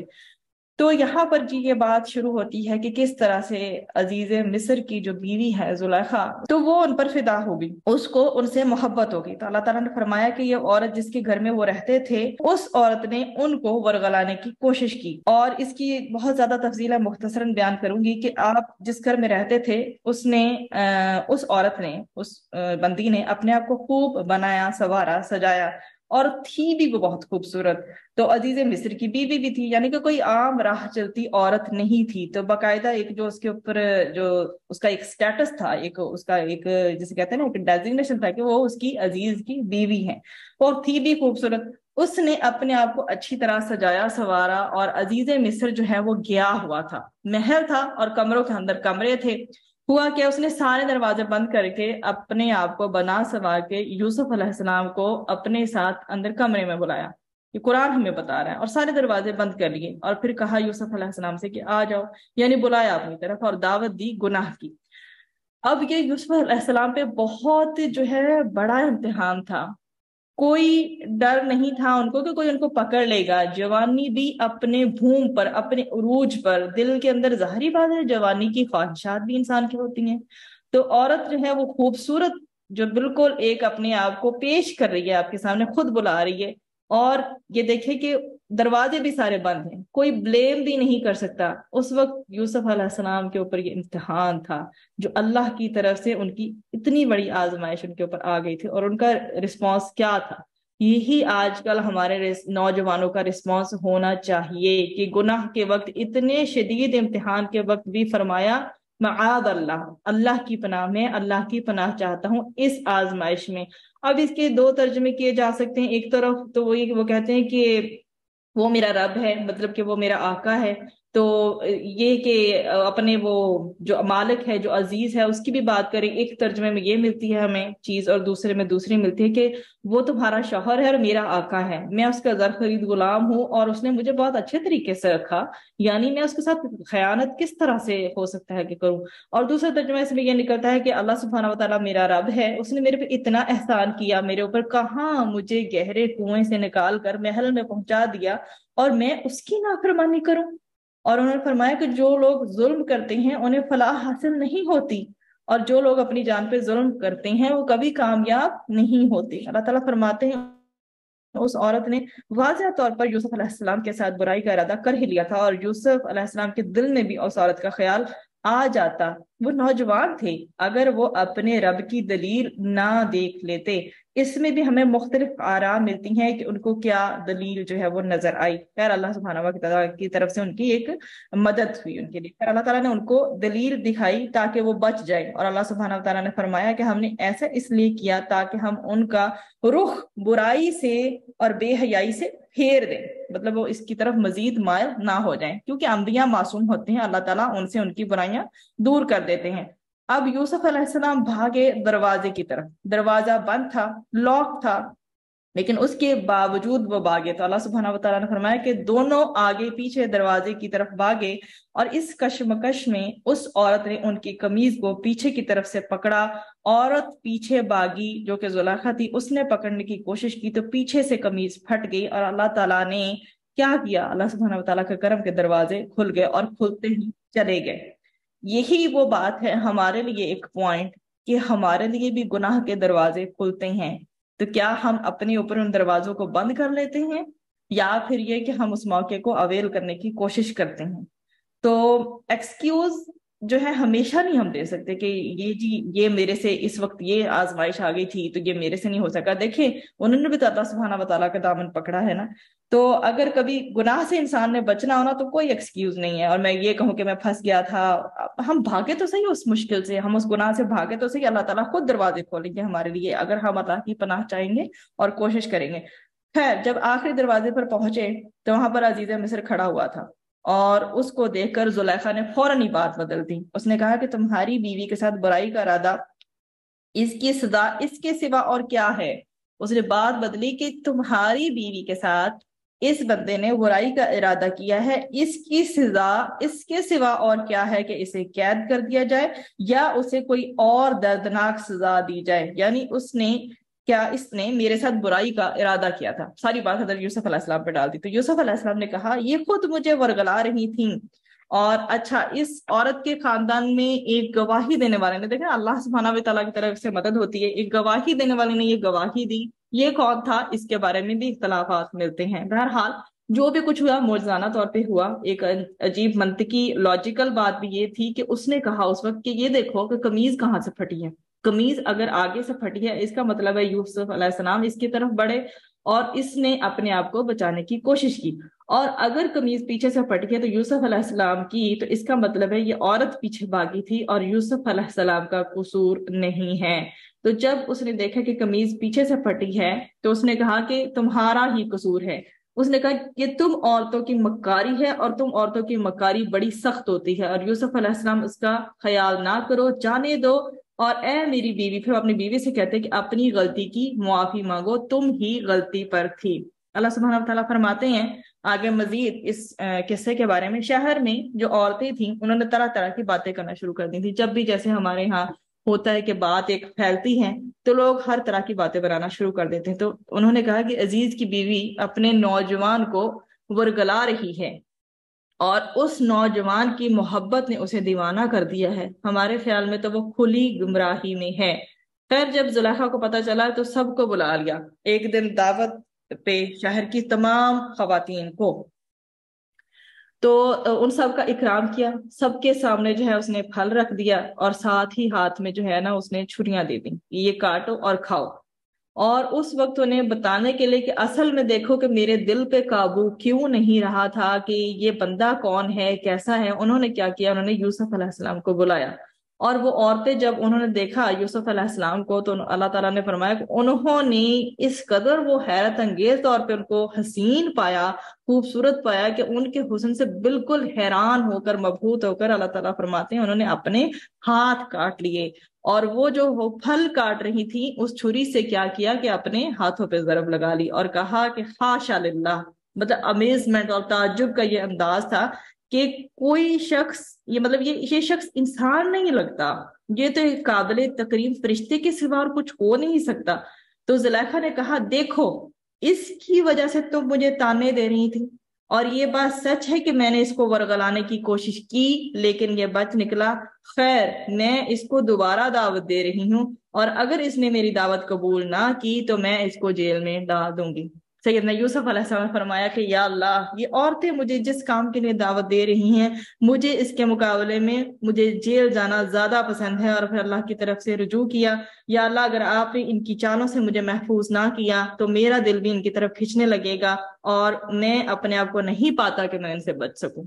تو یہاں پر جی یہ بات شروع ہوتی ہے کہ کس طرح سے عزیز مصر کی جو بیوی ہے زلیخا، تو وہ ان پر فدا ہوگی، اس کو ان سے محبت ہوگی۔ تو اللہ تعالیٰ نے فرمایا کہ یہ عورت جس کے گھر میں وہ رہتے تھے، اس عورت نے ان کو ورغلانے کی کوشش کی، اور اس کی بہت زیادہ تفصیل مختصراً بیان کروں گی کہ آپ جس گھر میں رہتے تھے اس عورت نے، اس بندی نے اپنے آپ کو خوب بنایا، سنوارا، سجایا، اور تھی بھی وہ بہت خوبصورت۔ تو عزیز مصر کی بیوی بھی تھی، یعنی کہ کوئی عام راہ چلتی عورت نہیں تھی، تو باقاعدہ ایک جو اس کے اوپر جو اس کا ایک سٹیٹس تھا، ایک اس کا ایک جسے کہتے ہیں نا ایک ڈیزگنیشن تھا کہ وہ اس کی عزیز کی بیوی ہے، اور تھی بھی خوبصورت۔ اس نے اپنے آپ کو اچھی طرح سجایا سنوارا، اور عزیز مصر جو ہے وہ گیا ہوا تھا، محل تھا اور کمروں کے اندر کمرے تھے۔ ہوا کہ اس نے سارے دروازے بند کر کے اپنے آپ کو بنا سنوار کے یوسف علیہ السلام کو اپنے ساتھ اندر کمرے میں بلایا، یہ قرآن ہمیں بتا رہا ہے، اور سارے دروازے بند کر لیے، اور پھر کہا یوسف علیہ السلام سے کہ آ جاؤ، یعنی بلایا اپنی طرف اور دعوت دی گناہ کی۔ اب یہ یوسف علیہ السلام پہ بہت جو ہے بڑا امتحان تھا، کوئی ڈر نہیں تھا ان کو کہ کوئی ان کو پکڑ لے گا، جوانی بھی اپنے بھوم پر، اپنے عروج پر، دل کے اندر ظاہری بات ہے جوانی کی خواہشات بھی انسان کی ہوتی ہیں، تو عورت جو ہے وہ خوبصورت جو بالکل ایک اپنے آپ کو پیش کر رہی ہے آپ کے سامنے، خود بلا رہی ہے، اور یہ دیکھیں کہ دروازے بھی سارے بند ہیں، کوئی بلیم بھی نہیں کر سکتا۔ اس وقت یوسف علیہ السلام کے اوپر یہ امتحان تھا جو اللہ کی طرف سے ان کی اتنی بڑی آزمائش ان کے اوپر آ گئی تھی، اور ان کا رسپانس کیا تھا؟ یہی آج کل ہمارے نوجوانوں کا رسپانس ہونا چاہیے کہ گناہ کے وقت، اتنے شدید امتحان کے وقت بھی فرمایا معاذ اللہ، اللہ کی پناہ میں، اللہ کی پناہ چاہتا ہوں اس آزمائش میں۔ اب اس کے دو ترجمے کیے جا سکتے ہیں، ایک طرف تو وہ کہتے ہیں کہ وہ میرا رب ہے، مطلب کہ وہ میرا آقا ہے، تو یہ کہ اپنے وہ جو مالک ہے، جو عزیز ہے، اس کی بھی بات کریں، ایک ترجمے میں یہ ملتی ہے ہمیں چیز اور دوسرے میں دوسری ملتی ہے کہ وہ تمہارا شوہر ہے اور میرا آقا ہے، میں اس کا زر خرید غلام ہوں اور اس نے مجھے بہت اچھے طریقے سے رکھا، یعنی میں اس کے ساتھ خیانت کس طرح سے ہو سکتا ہے کہ کروں۔ اور دوسرا ترجمہ اس میں یہ نکلتا ہے کہ اللہ سبحانہ و تعالیٰ میرا رب ہے، اس نے میرے پہ اتنا احسان کیا میرے اوپر، کہاں مجھے گہرے کنویں سے نکال کر محل میں پہنچا دیا، اور میں اس کی نافرمانی کروں۔ اور انہوں نے فرمایا کہ جو لوگ ظلم کرتے ہیں انہیں فلاح حاصل نہیں ہوتی، اور جو لوگ اپنی جان پہ ظلم کرتے ہیں وہ کبھی کامیاب نہیں ہوتے۔ اللہ تعالیٰ فرماتے ہیں اس عورت نے واضح طور پر یوسف علیہ السلام کے ساتھ برائی کا ارادہ کر ہی لیا تھا، اور یوسف علیہ السلام کے دل میں بھی اس عورت کا خیال آ جاتا وہ نوجوان تھے، اگر وہ اپنے رب کی دلیل نہ دیکھ لیتے۔ اس میں بھی ہمیں مختلف آراء ملتی ہیں کہ ان کو کیا دلیل جو ہے وہ نظر آئی۔ خیر اللہ سبحانہ و تعالیٰ کی طرف سے ان کی ایک مدد ہوئی ان کے لیے، خیر اللہ تعالیٰ نے ان کو دلیل دکھائی تاکہ وہ بچ جائے، اور اللہ سبحانہ و تعالیٰ نے فرمایا کہ ہم نے ایسا اس لیے کیا تاکہ ہم ان کا رخ برائی سے اور بے حیائی سے پھیر دیں، مطلب وہ اس کی طرف مزید مائل نہ ہو جائیں، کیونکہ انبیاء معصوم ہوتے ہیں، اللہ تعالیٰ ان سے ان کی برائیاں دور کر دیتے ہیں۔ اب یوسف علیہ السلام بھاگے دروازے کی طرف، دروازہ بند تھا، لاک تھا، لیکن اس کے باوجود وہ بھاگے، تو اللہ سبحانہ و تعالیٰ نے فرمایا کہ دونوں آگے پیچھے دروازے کی طرف بھاگے، اور اس کشمکش میں اس عورت نے ان کی قمیض کو پیچھے کی طرف سے پکڑا، عورت پیچھے بھاگی جو کہ زلیخا تھی، اس نے پکڑنے کی کوشش کی تو پیچھے سے قمیض پھٹ گئی، اور اللہ تعالیٰ نے کیا کیا، اللہ سبحانہ و تعالیٰ کے کرم کے دروازے کھل گئے اور کھلتے ہی چلے گئے۔ یہی وہ بات ہے ہمارے لیے ایک پوائنٹ کہ ہمارے لیے بھی گناہ کے دروازے کھلتے ہیں، تو کیا ہم اپنے اوپر ان دروازوں کو بند کر لیتے ہیں، یا پھر یہ کہ ہم اس موقع کو اویل کرنے کی کوشش کرتے ہیں؟ تو ایکسکیوز جو ہے ہمیشہ نہیں ہم دے سکتے کہ یہ جی یہ میرے سے اس وقت یہ آزمائش آ گئی تھی تو یہ میرے سے نہیں ہو سکا۔ دیکھیں انہوں نے بھی تو اللہ سبحانہ و تعالیٰ کا دامن پکڑا ہے نا، تو اگر کبھی گناہ سے انسان نے بچنا ہونا تو کوئی ایکسکیوز نہیں ہے، اور میں یہ کہوں کہ میں پھنس گیا تھا، ہم بھاگے تو صحیح اس مشکل سے، ہم اس گناہ سے بھاگے تو صحیح، اللہ تعالیٰ خود دروازے کھولیں گے ہمارے لیے اگر ہم اللہ کی پناہ چاہیں گے اور کوشش کریں گے۔ خیر جب آخری دروازے پر پہنچے تو وہاں پر عزیز مصر کھڑا ہوا تھا، اور اس کو دیکھ کر زلیخا نے فوراً ہی بات بدل دی، اس نے کہا کہ تمہاری بیوی کے ساتھ برائی کا ارادہ، اس کی سزا اس کے سوا اور کیا ہے؟ اس نے بات بدلی کہ تمہاری بیوی کے ساتھ اس بندے نے برائی کا ارادہ کیا ہے، اس کی سزا اس کے سوا اور کیا ہے کہ اسے قید کر دیا جائے یا اسے کوئی اور دردناک سزا دی جائے، یعنی اس نے میرے ساتھ برائی کا ارادہ کیا تھا، ساری بات حضرت یوسف علیہ السلام پہ ڈال دی۔ تو یوسف علیہ السلام نے کہا یہ خود مجھے ورگلا رہی تھیں، اور اچھا اس عورت کے خاندان میں ایک گواہی دینے والے نے، دیکھیں اللہ سبحانہ و تعالیٰ کی طرف سے مدد ہوتی ہے، ایک گواہی دینے والے نے یہ گواہی دی، یہ کون تھا اس کے بارے میں بھی اختلافات ملتے ہیں۔ بہرحال جو بھی کچھ ہوا معجزانہ طور پہ ہوا، ایک عجیب منطقی لاجیکل بات بھی یہ تھی کہ اس نے کہا اس وقت کہ یہ دیکھو کہ قمیض کہاں سے پھٹی ہے، قمیض اگر آگے سے پھٹی ہے اس کا مطلب ہے یوسف علیہ السلام اس کی طرف بڑھے اور اس نے اپنے آپ کو بچانے کی کوشش کی، اور اگر قمیض پیچھے سے پھٹ گئی تو یوسف علیہ السلام کی، تو اس کا مطلب ہے یہ عورت پیچھے بھاگی تھی اور یوسف علیہ السلام کا قصور نہیں ہے۔ تو جب اس نے دیکھا کہ قمیض پیچھے سے پھٹی ہے تو اس نے کہا کہ تمہارا ہی قصور ہے، اس نے کہا کہ تم عورتوں کی مکاری ہے اور تم عورتوں کی مکاری بڑی سخت ہوتی ہے، اور یوسف علیہ السلام اس کا خیال نہ کرو، جانے دو، اور اے میری بیوی، پھر اپنی بیوی سے کہتے کہ اپنی غلطی کی معافی مانگو، تم ہی غلطی پر تھی۔ اللہ سبحانہ وتعالیٰ فرماتے ہیں آگے مزید اس قصے کے بارے میں، شہر میں جو عورتیں تھیں انہوں نے طرح طرح کی باتیں کرنا شروع کر دی تھی، جب بھی جیسے ہمارے ہاں ہوتا ہے کہ بات ایک پھیلتی ہے تو لوگ ہر طرح کی باتیں بنانا شروع کر دیتے ہیں، تو انہوں نے کہا کہ عزیز کی بیوی اپنے نوجوان کو ورگلا رہی ہے اور اس نوجوان کی محبت نے اسے دیوانہ کر دیا ہے، ہمارے خیال میں تو وہ کھلی گمراہی میں ہے۔ خیر جب زلیخا کو پتہ چلا تو سب کو بلا لیا ایک دن دعوت پہ، شہر کی تمام خواتین کو، تو ان سب کا اکرام کیا، سب کے سامنے جو ہے اس نے پھل رکھ دیا اور ساتھ ہی ہاتھ میں جو ہے نا اس نے چھریاں دے دی، یہ کاٹو اور کھاؤ، اور اس وقت انہیں بتانے کے لیے کہ اصل میں دیکھو کہ میرے دل پہ قابو کیوں نہیں رہا تھا کہ یہ بندہ کون ہے کیسا ہے، انہوں نے کیا کیا، انہوں نے یوسف علیہ السلام کو بلایا، اور وہ عورتیں جب انہوں نے دیکھا یوسف علیہ السلام کو تو اللہ تعالیٰ نے فرمایا کہ انہوں نے اس قدر وہ حیرت انگیز طور پہ ان کو حسین پایا، خوبصورت پایا کہ ان کے حسن سے بالکل حیران ہو کر مبہوت ہو کر اللہ تعالیٰ فرماتے ہیں انہوں نے اپنے ہاتھ کاٹ لیے، اور وہ جو وہ پھل کاٹ رہی تھی اس چھری سے کیا کیا کہ اپنے ہاتھوں پہ ضرب لگا لی اور کہا کہ حاشا للہ، مطلب امیزمنٹ اور تعجب کا یہ انداز تھا کہ کوئی شخص یہ شخص انسان نہیں لگتا، یہ تو ایک قابل تکریم فرشتے کے سوا اور کچھ ہو نہیں سکتا۔ تو زلیخا نے کہا دیکھو اس کی وجہ سے تم مجھے تانے دے رہی تھی، اور یہ بات سچ ہے کہ میں نے اس کو ورگلانے کی کوشش کی لیکن یہ بچ نکلا، خیر میں اس کو دوبارہ دعوت دے رہی ہوں، اور اگر اس نے میری دعوت قبول نہ کی تو میں اس کو جیل میں ڈال دوں گی۔ سیدنا یوسف علیہ السلام نے فرمایا کہ یا اللہ، یہ عورتیں مجھے جس کام کے لیے دعوت دے رہی ہیں، مجھے اس کے مقابلے میں مجھے جیل جانا زیادہ پسند ہے، اور پھر اللہ کی طرف سے رجوع کیا، یا اللہ اگر آپ نے ان کی چالوں سے مجھے محفوظ نہ کیا تو میرا دل بھی ان کی طرف کھنچنے لگے گا، اور میں اپنے آپ کو نہیں پاتا کہ میں ان سے بچ سکوں۔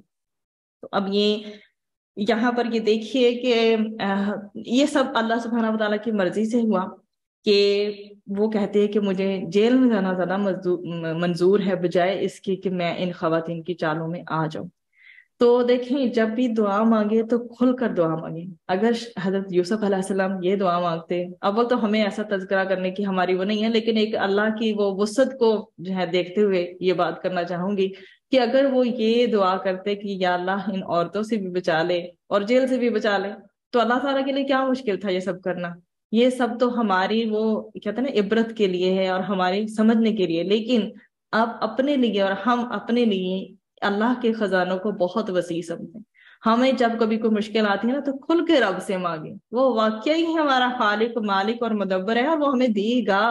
تو اب یہاں پر یہ دیکھیے کہ یہ سب اللہ سبحانہ و تعالیٰ کی مرضی سے ہوا کہ وہ کہتے ہیں کہ مجھے جیل میں جانا زیادہ منظور ہے بجائے اس کی کہ میں ان خواتین کی چالوں میں آ جاؤں۔ تو دیکھیں، جب بھی دعا مانگے تو کھل کر دعا مانگے۔ اگر حضرت یوسف علیہ السلام یہ دعا مانگتے، اول تو ہمیں ایسا تذکرہ کرنے کی ہماری وہ نہیں ہے، لیکن ایک اللہ کی وہ وسعت کو جو ہے دیکھتے ہوئے یہ بات کرنا چاہوں گی کہ اگر وہ یہ دعا کرتے کہ یا اللہ ان عورتوں سے بھی بچا لے اور جیل سے بھی بچا لے، تو اللہ تعالیٰ کے لیے کیا مشکل تھا یہ سب کرنا۔ یہ سب تو ہماری وہ کہتے ہیں نا عبرت کے لیے ہے اور ہماری سمجھنے کے لیے، لیکن اب اپنے لیے اور ہم اپنے لیے اللہ کے خزانوں کو بہت وسیع سمجھیں۔ ہمیں جب کبھی کوئی مشکل آتی ہے نا تو کھل کے رب سے مانگیں، وہ واقعی ہمارا خالق، مالک اور مدبر ہے، اور وہ ہمیں دے گا،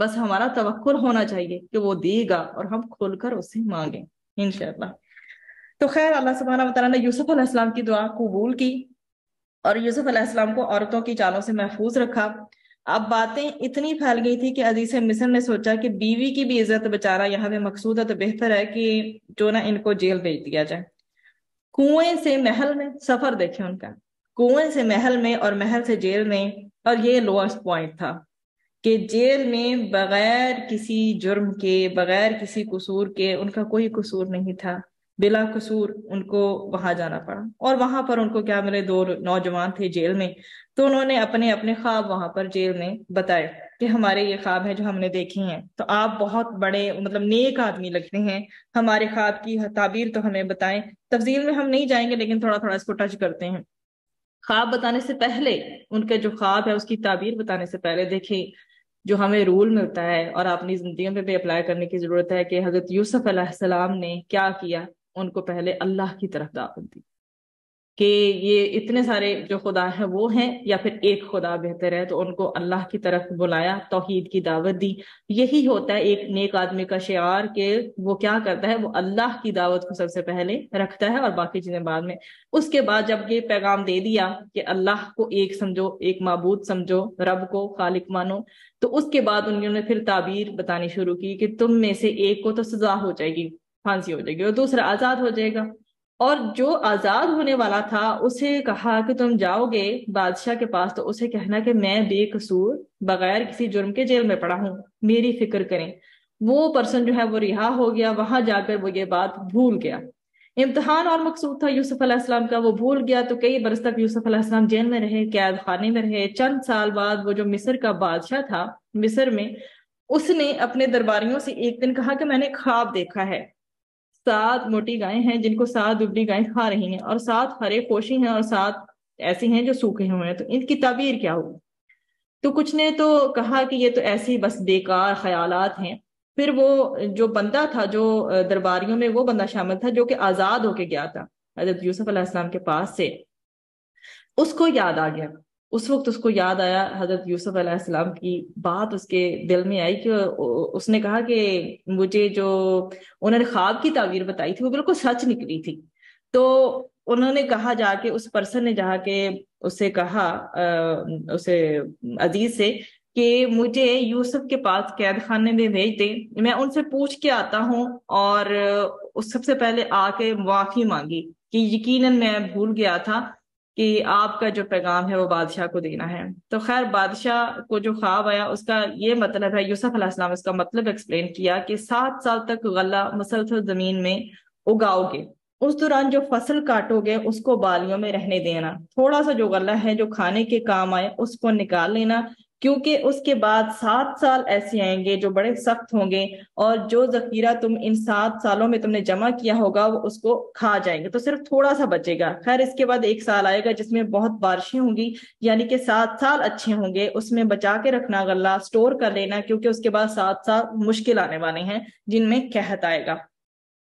بس ہمارا توکل ہونا چاہیے کہ وہ دے گا، اور ہم کھل کر اس سے مانگیں انشاءاللہ۔ تو خیر، اللہ سبحانہ و تعالیٰ نے یوسف علیہ السلام کی دعا قبول کی اور یوسف علیہ السلام کو عورتوں کی چالوں سے محفوظ رکھا۔ اب باتیں اتنی پھیل گئی تھی کہ عزیز مصر نے سوچا کہ بیوی کی بھی عزت بچانا یہاں پہ مقصود ہے، تو بہتر ہے کہ جو نا ان کو جیل بھیج دیا جائے۔ کنویں سے محل میں سفر دیکھیں ان کا، کنویں سے محل میں اور محل سے جیل میں، اور یہ لوئسٹ پوائنٹ تھا کہ جیل میں بغیر کسی جرم کے، بغیر کسی قصور کے، ان کا کوئی قصور نہیں تھا، بلا قصور ان کو وہاں جانا پڑا۔ اور وہاں پر ان کو کیا ملے، 2 نوجوان تھے جیل میں، تو انہوں نے اپنے اپنے خواب وہاں پر جیل میں بتائے کہ ہمارے یہ خواب ہیں جو ہم نے دیکھے ہیں، تو آپ بہت بڑے مطلب نیک آدمی لگتے ہیں، ہمارے خواب کی تعبیر تو ہمیں بتائیں۔ تفصیل میں ہم نہیں جائیں گے، لیکن تھوڑا تھوڑا اس کو ٹچ کرتے ہیں۔ خواب بتانے سے پہلے، ان کے جو خواب ہے اس کی تعبیر بتانے سے پہلے، دیکھیں جو ہمیں رول ملتا ہے اور اپنی زندگیوں پہ بھی اپلائی کرنے کی ضرورت ہے کہ حضرت یوسف علیہ السلام نے کیا کیا، ان کو پہلے اللہ کی طرف دعوت دی کہ یہ اتنے سارے جو خدا ہیں وہ ہیں یا پھر ایک خدا بہتر ہے، تو ان کو اللہ کی طرف بلایا، توحید کی دعوت دی۔ یہی ہوتا ہے ایک نیک آدمی کا شعار کہ وہ کیا کرتا ہے، وہ اللہ کی دعوت کو سب سے پہلے رکھتا ہے اور باقی چیزیں بعد میں۔ اس کے بعد جب یہ پیغام دے دیا کہ اللہ کو ایک سمجھو، ایک معبود سمجھو، رب کو خالق مانو، تو اس کے بعد انہوں نے پھر تعبیر بتانی شروع کی کہ تم میں سے ایک کو تو سزا ہو جائے گی، پھانسی ہو جائے گی، اور دوسرا آزاد ہو جائے گا۔ اور جو آزاد ہونے والا تھا اسے کہا کہ تم جاؤ گے بادشاہ کے پاس تو اسے کہنا کہ میں بے قصور بغیر کسی جرم کے جیل میں پڑا ہوں، میری فکر کریں۔ وہ پرسن جو ہے وہ رہا ہو گیا، وہاں جا کر وہ یہ بات بھول گیا۔ امتحان اور مقصود تھا یوسف علیہ السلام کا، وہ بھول گیا، تو کئی برس تک یوسف علیہ السلام جیل میں رہے، قید خانے میں رہے۔ چند سال بعد وہ جو مصر کا بادشاہ تھا، مصر میں، اس نے اپنے درباریوں سے ایک دن کہا کہ میں نے خواب دیکھا ہے، 7 موٹی گائیں ہیں جن کو 7 دبلی گائیں کھا رہی ہیں، اور 7 ہرے پوشی ہیں اور 7 ایسی ہیں جو سوکھے ہوئے ہیں، تو ان کی تعبیر کیا ہوگی؟ تو کچھ نے تو کہا کہ یہ تو ایسی بس بیکار خیالات ہیں۔ پھر وہ جو بندہ تھا، جو درباریوں میں وہ بندہ شامل تھا جو کہ آزاد ہو کے گیا تھا حضرت یوسف علیہ السلام کے پاس سے، اس کو یاد آ گیا۔ اس وقت اس کو یاد آیا حضرت یوسف علیہ السلام کی بات، اس کے دل میں آئی کہ اس نے کہا کہ مجھے جو انہوں نے خواب کی تعبیر بتائی تھی وہ بالکل سچ نکلی تھی۔ تو انہوں نے کہا، جا کے اس پرسن نے جا کے اسے کہا، اسے عزیز سے، کہ مجھے یوسف کے پاس قید خانے میں بھیج دے، میں ان سے پوچھ کے آتا ہوں، اور اس سب سے پہلے آ کے معافی مانگی کہ یقیناً میں بھول گیا تھا کہ آپ کا جو پیغام ہے وہ بادشاہ کو دینا ہے۔ تو خیر، بادشاہ کو جو خواب آیا اس کا یہ مطلب ہے، یوسف علیہ السلام اس کا مطلب ایکسپلین کیا کہ 7 سال تک غلہ مسلسل زمین میں اگاؤ گے، اس دوران جو فصل کاٹو گے اس کو بالیوں میں رہنے دینا، تھوڑا سا جو غلہ ہے جو کھانے کے کام آئے اس کو نکال لینا، کیونکہ اس کے بعد 7 سال ایسے آئیں گے جو بڑے سخت ہوں گے، اور جو ذخیرہ تم ان 7 سالوں میں تم نے جمع کیا ہوگا وہ اس کو کھا جائیں گے، تو صرف تھوڑا سا بچے گا۔ خیر، اس کے بعد 1 سال آئے گا جس میں بہت بارشیں ہوں گی، یعنی کہ 7 سال اچھے ہوں گے، اس میں بچا کے رکھنا غلہ، سٹور کر لینا، کیونکہ اس کے بعد 7 سال مشکل آنے والے ہیں جن میں قحط آئے گا۔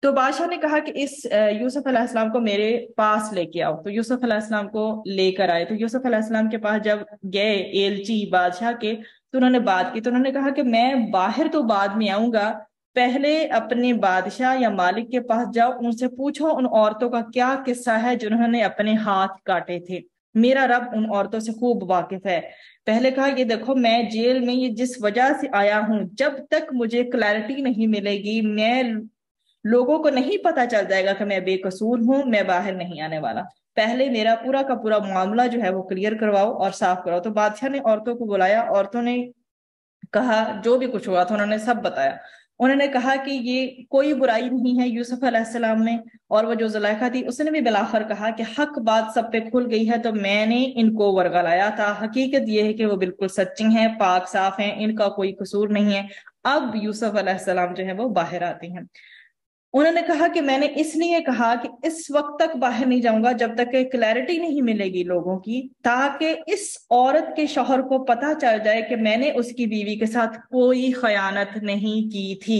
تو بادشاہ نے کہا کہ اس یوسف علیہ السلام کو میرے پاس لے کے آؤ، تو یوسف علیہ السلام کو لے کر آئے۔ تو یوسف علیہ السلام کے پاس جب گئے ایلچی بادشاہ کے، تو انہوں نے بات کی، تو انہوں نے کہا کہ میں باہر تو بعد میں آؤں گا، پہلے اپنے بادشاہ یا مالک کے پاس جاؤ، ان سے پوچھو ان عورتوں کا کیا قصہ ہے جنہوں نے اپنے ہاتھ کاٹے تھے، میرا رب ان عورتوں سے خوب واقف ہے۔ پہلے کہا یہ دیکھو میں جیل میں یہ جس وجہ سے آیا ہوں، جب تک مجھے کلیرٹی نہیں ملے گی، میں لوگوں کو نہیں پتا چل جائے گا کہ میں بے قصور ہوں، میں باہر نہیں آنے والا۔ پہلے میرا پورا کا پورا معاملہ جو ہے وہ کلیئر کرواؤ اور صاف کراؤ۔ تو بادشاہ نے عورتوں کو بلایا، عورتوں نے کہا جو بھی کچھ ہوا تھا انہوں نے سب بتایا۔ انہوں نے کہا کہ یہ کوئی برائی نہیں ہے یوسف علیہ السلام میں، اور وہ جو زلیخا تھی اس نے بھی بلاخر کہا کہ حق بات سب پہ کھل گئی ہے، تو میں نے ان کو ورگلایا تھا، حقیقت یہ ہے کہ وہ بالکل سچی ہیں، پاک صاف ہیں، ان کا کوئی قصور نہیں ہے۔ اب یوسف علیہ السلام جو ہے وہ باہر آتے ہیں۔ انہوں نے کہا کہ میں نے اس لیے کہا کہ اس وقت تک باہر نہیں جاؤں گا جب تک کہ کلیرٹی نہیں ملے گی لوگوں کی، تاکہ اس عورت کے شوہر کو پتہ چل جائے کہ میں نے اس کی بیوی کے ساتھ کوئی خیانت نہیں کی تھی،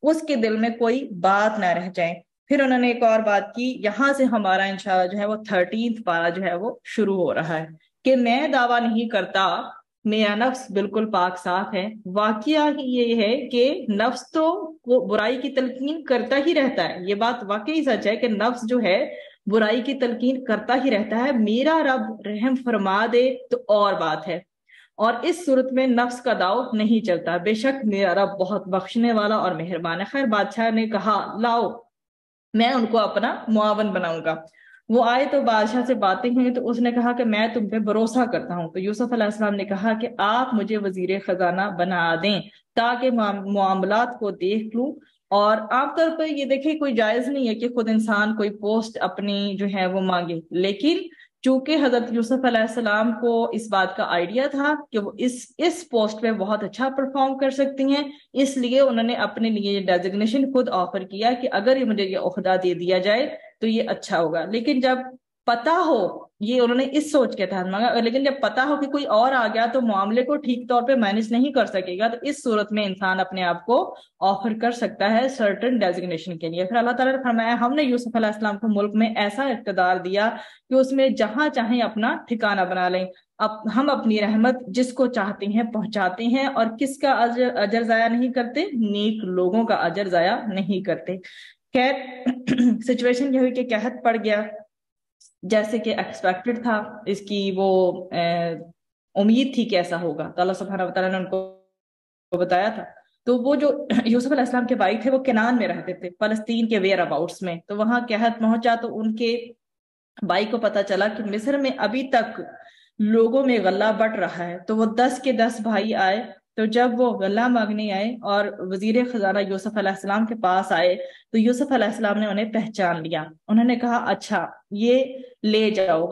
اس کے دل میں کوئی بات نہ رہ جائے۔ پھر انہوں نے ایک اور بات کی، یہاں سے ہمارا انشاءاللہ جو ہے وہ 13 پارہ جو ہے وہ شروع ہو رہا ہے کہ میں دعویٰ نہیں کرتا میرا نفس بالکل پاک صاف ہے۔ واقعہ ہی یہ ہے کہ نفس تو وہ برائی کی تلقین کرتا ہی رہتا ہے، یہ بات واقعی سچ ہے کہ نفس جو ہے برائی کی تلقین کرتا ہی رہتا ہے، میرا رب رحم فرما دے تو اور بات ہے، اور اس صورت میں نفس کا داؤ نہیں چلتا، بے شک میرا رب بہت بخشنے والا اور مہربان ہے۔ خیر بادشاہ نے کہا لاؤ میں ان کو اپنا معاون بناؤں گا۔ وہ آئے تو بادشاہ سے باتیں ہوئی تو اس نے کہا کہ میں تم پہ بھروسہ کرتا ہوں۔ تو یوسف علیہ السلام نے کہا کہ آپ مجھے وزیر خزانہ بنا دیں تاکہ معاملات کو دیکھ لوں، اور عام طور پر یہ دیکھیں کوئی جائز نہیں ہے کہ خود انسان کوئی پوسٹ اپنی جو ہے وہ مانگے، لیکن چونکہ حضرت یوسف علیہ السلام کو اس بات کا آئیڈیا تھا کہ وہ اس پوسٹ پہ بہت اچھا پرفارم کر سکتی ہیں، اس لیے انہوں نے اپنے لیے یہ ڈیزگنیشن خود آفر کیا کہ اگر یہ مجھے یہ عہدہ دے دیا جائے تو یہ اچھا ہوگا۔ لیکن جب پتا ہو، یہ انہوں نے اس سوچ کے تحت مانگا، لیکن جب پتا ہو کہ کوئی اور آ گیا تو معاملے کو ٹھیک طور پہ مینج نہیں کر سکے گا، تو اس صورت میں انسان اپنے آپ کو آفر کر سکتا ہے سرٹن ڈیزگنیشن کے لیے۔ پھر اللہ تعالیٰ نے فرمایا ہم نے یوسف علیہ السلام کو ملک میں ایسا اقتدار دیا کہ اس میں جہاں چاہیں اپنا ٹھکانہ بنا لیں، ہم اپنی رحمت جس کو چاہتے ہیں پہنچاتے ہیں، اور کس کا اجر ضائع نہیں کرتے، نیک لوگوں کا اجر ضائع نہیں کرتے۔ خیر سچویشن یہ ہوئی کہ قحط پڑ گیا جیسے کہ ایکسپیکٹڈ تھا، اس کی وہ امید تھی کہ ایسا ہوگا، تو اللہ سبحانہ وتعالیٰ نے ان کو بتایا تھا۔ تو وہ جو یوسف علیہ السلام کے بھائی تھے وہ کنعان میں رہتے تھے، فلسطین کے ویئر اباؤٹس میں، تو وہاں قحط پہنچا تو ان کے بھائی کو پتا چلا کہ مصر میں ابھی تک لوگوں میں غلہ بٹ رہا ہے، تو وہ 10 کے 10 بھائی آئے۔ تو جب وہ غلہ مانگنے آئے اور وزیر خزانہ یوسف علیہ السلام کے پاس آئے تو یوسف علیہ السلام نے انہیں پہچان لیا، انہوں نے کہا اچھا یہ لے جاؤ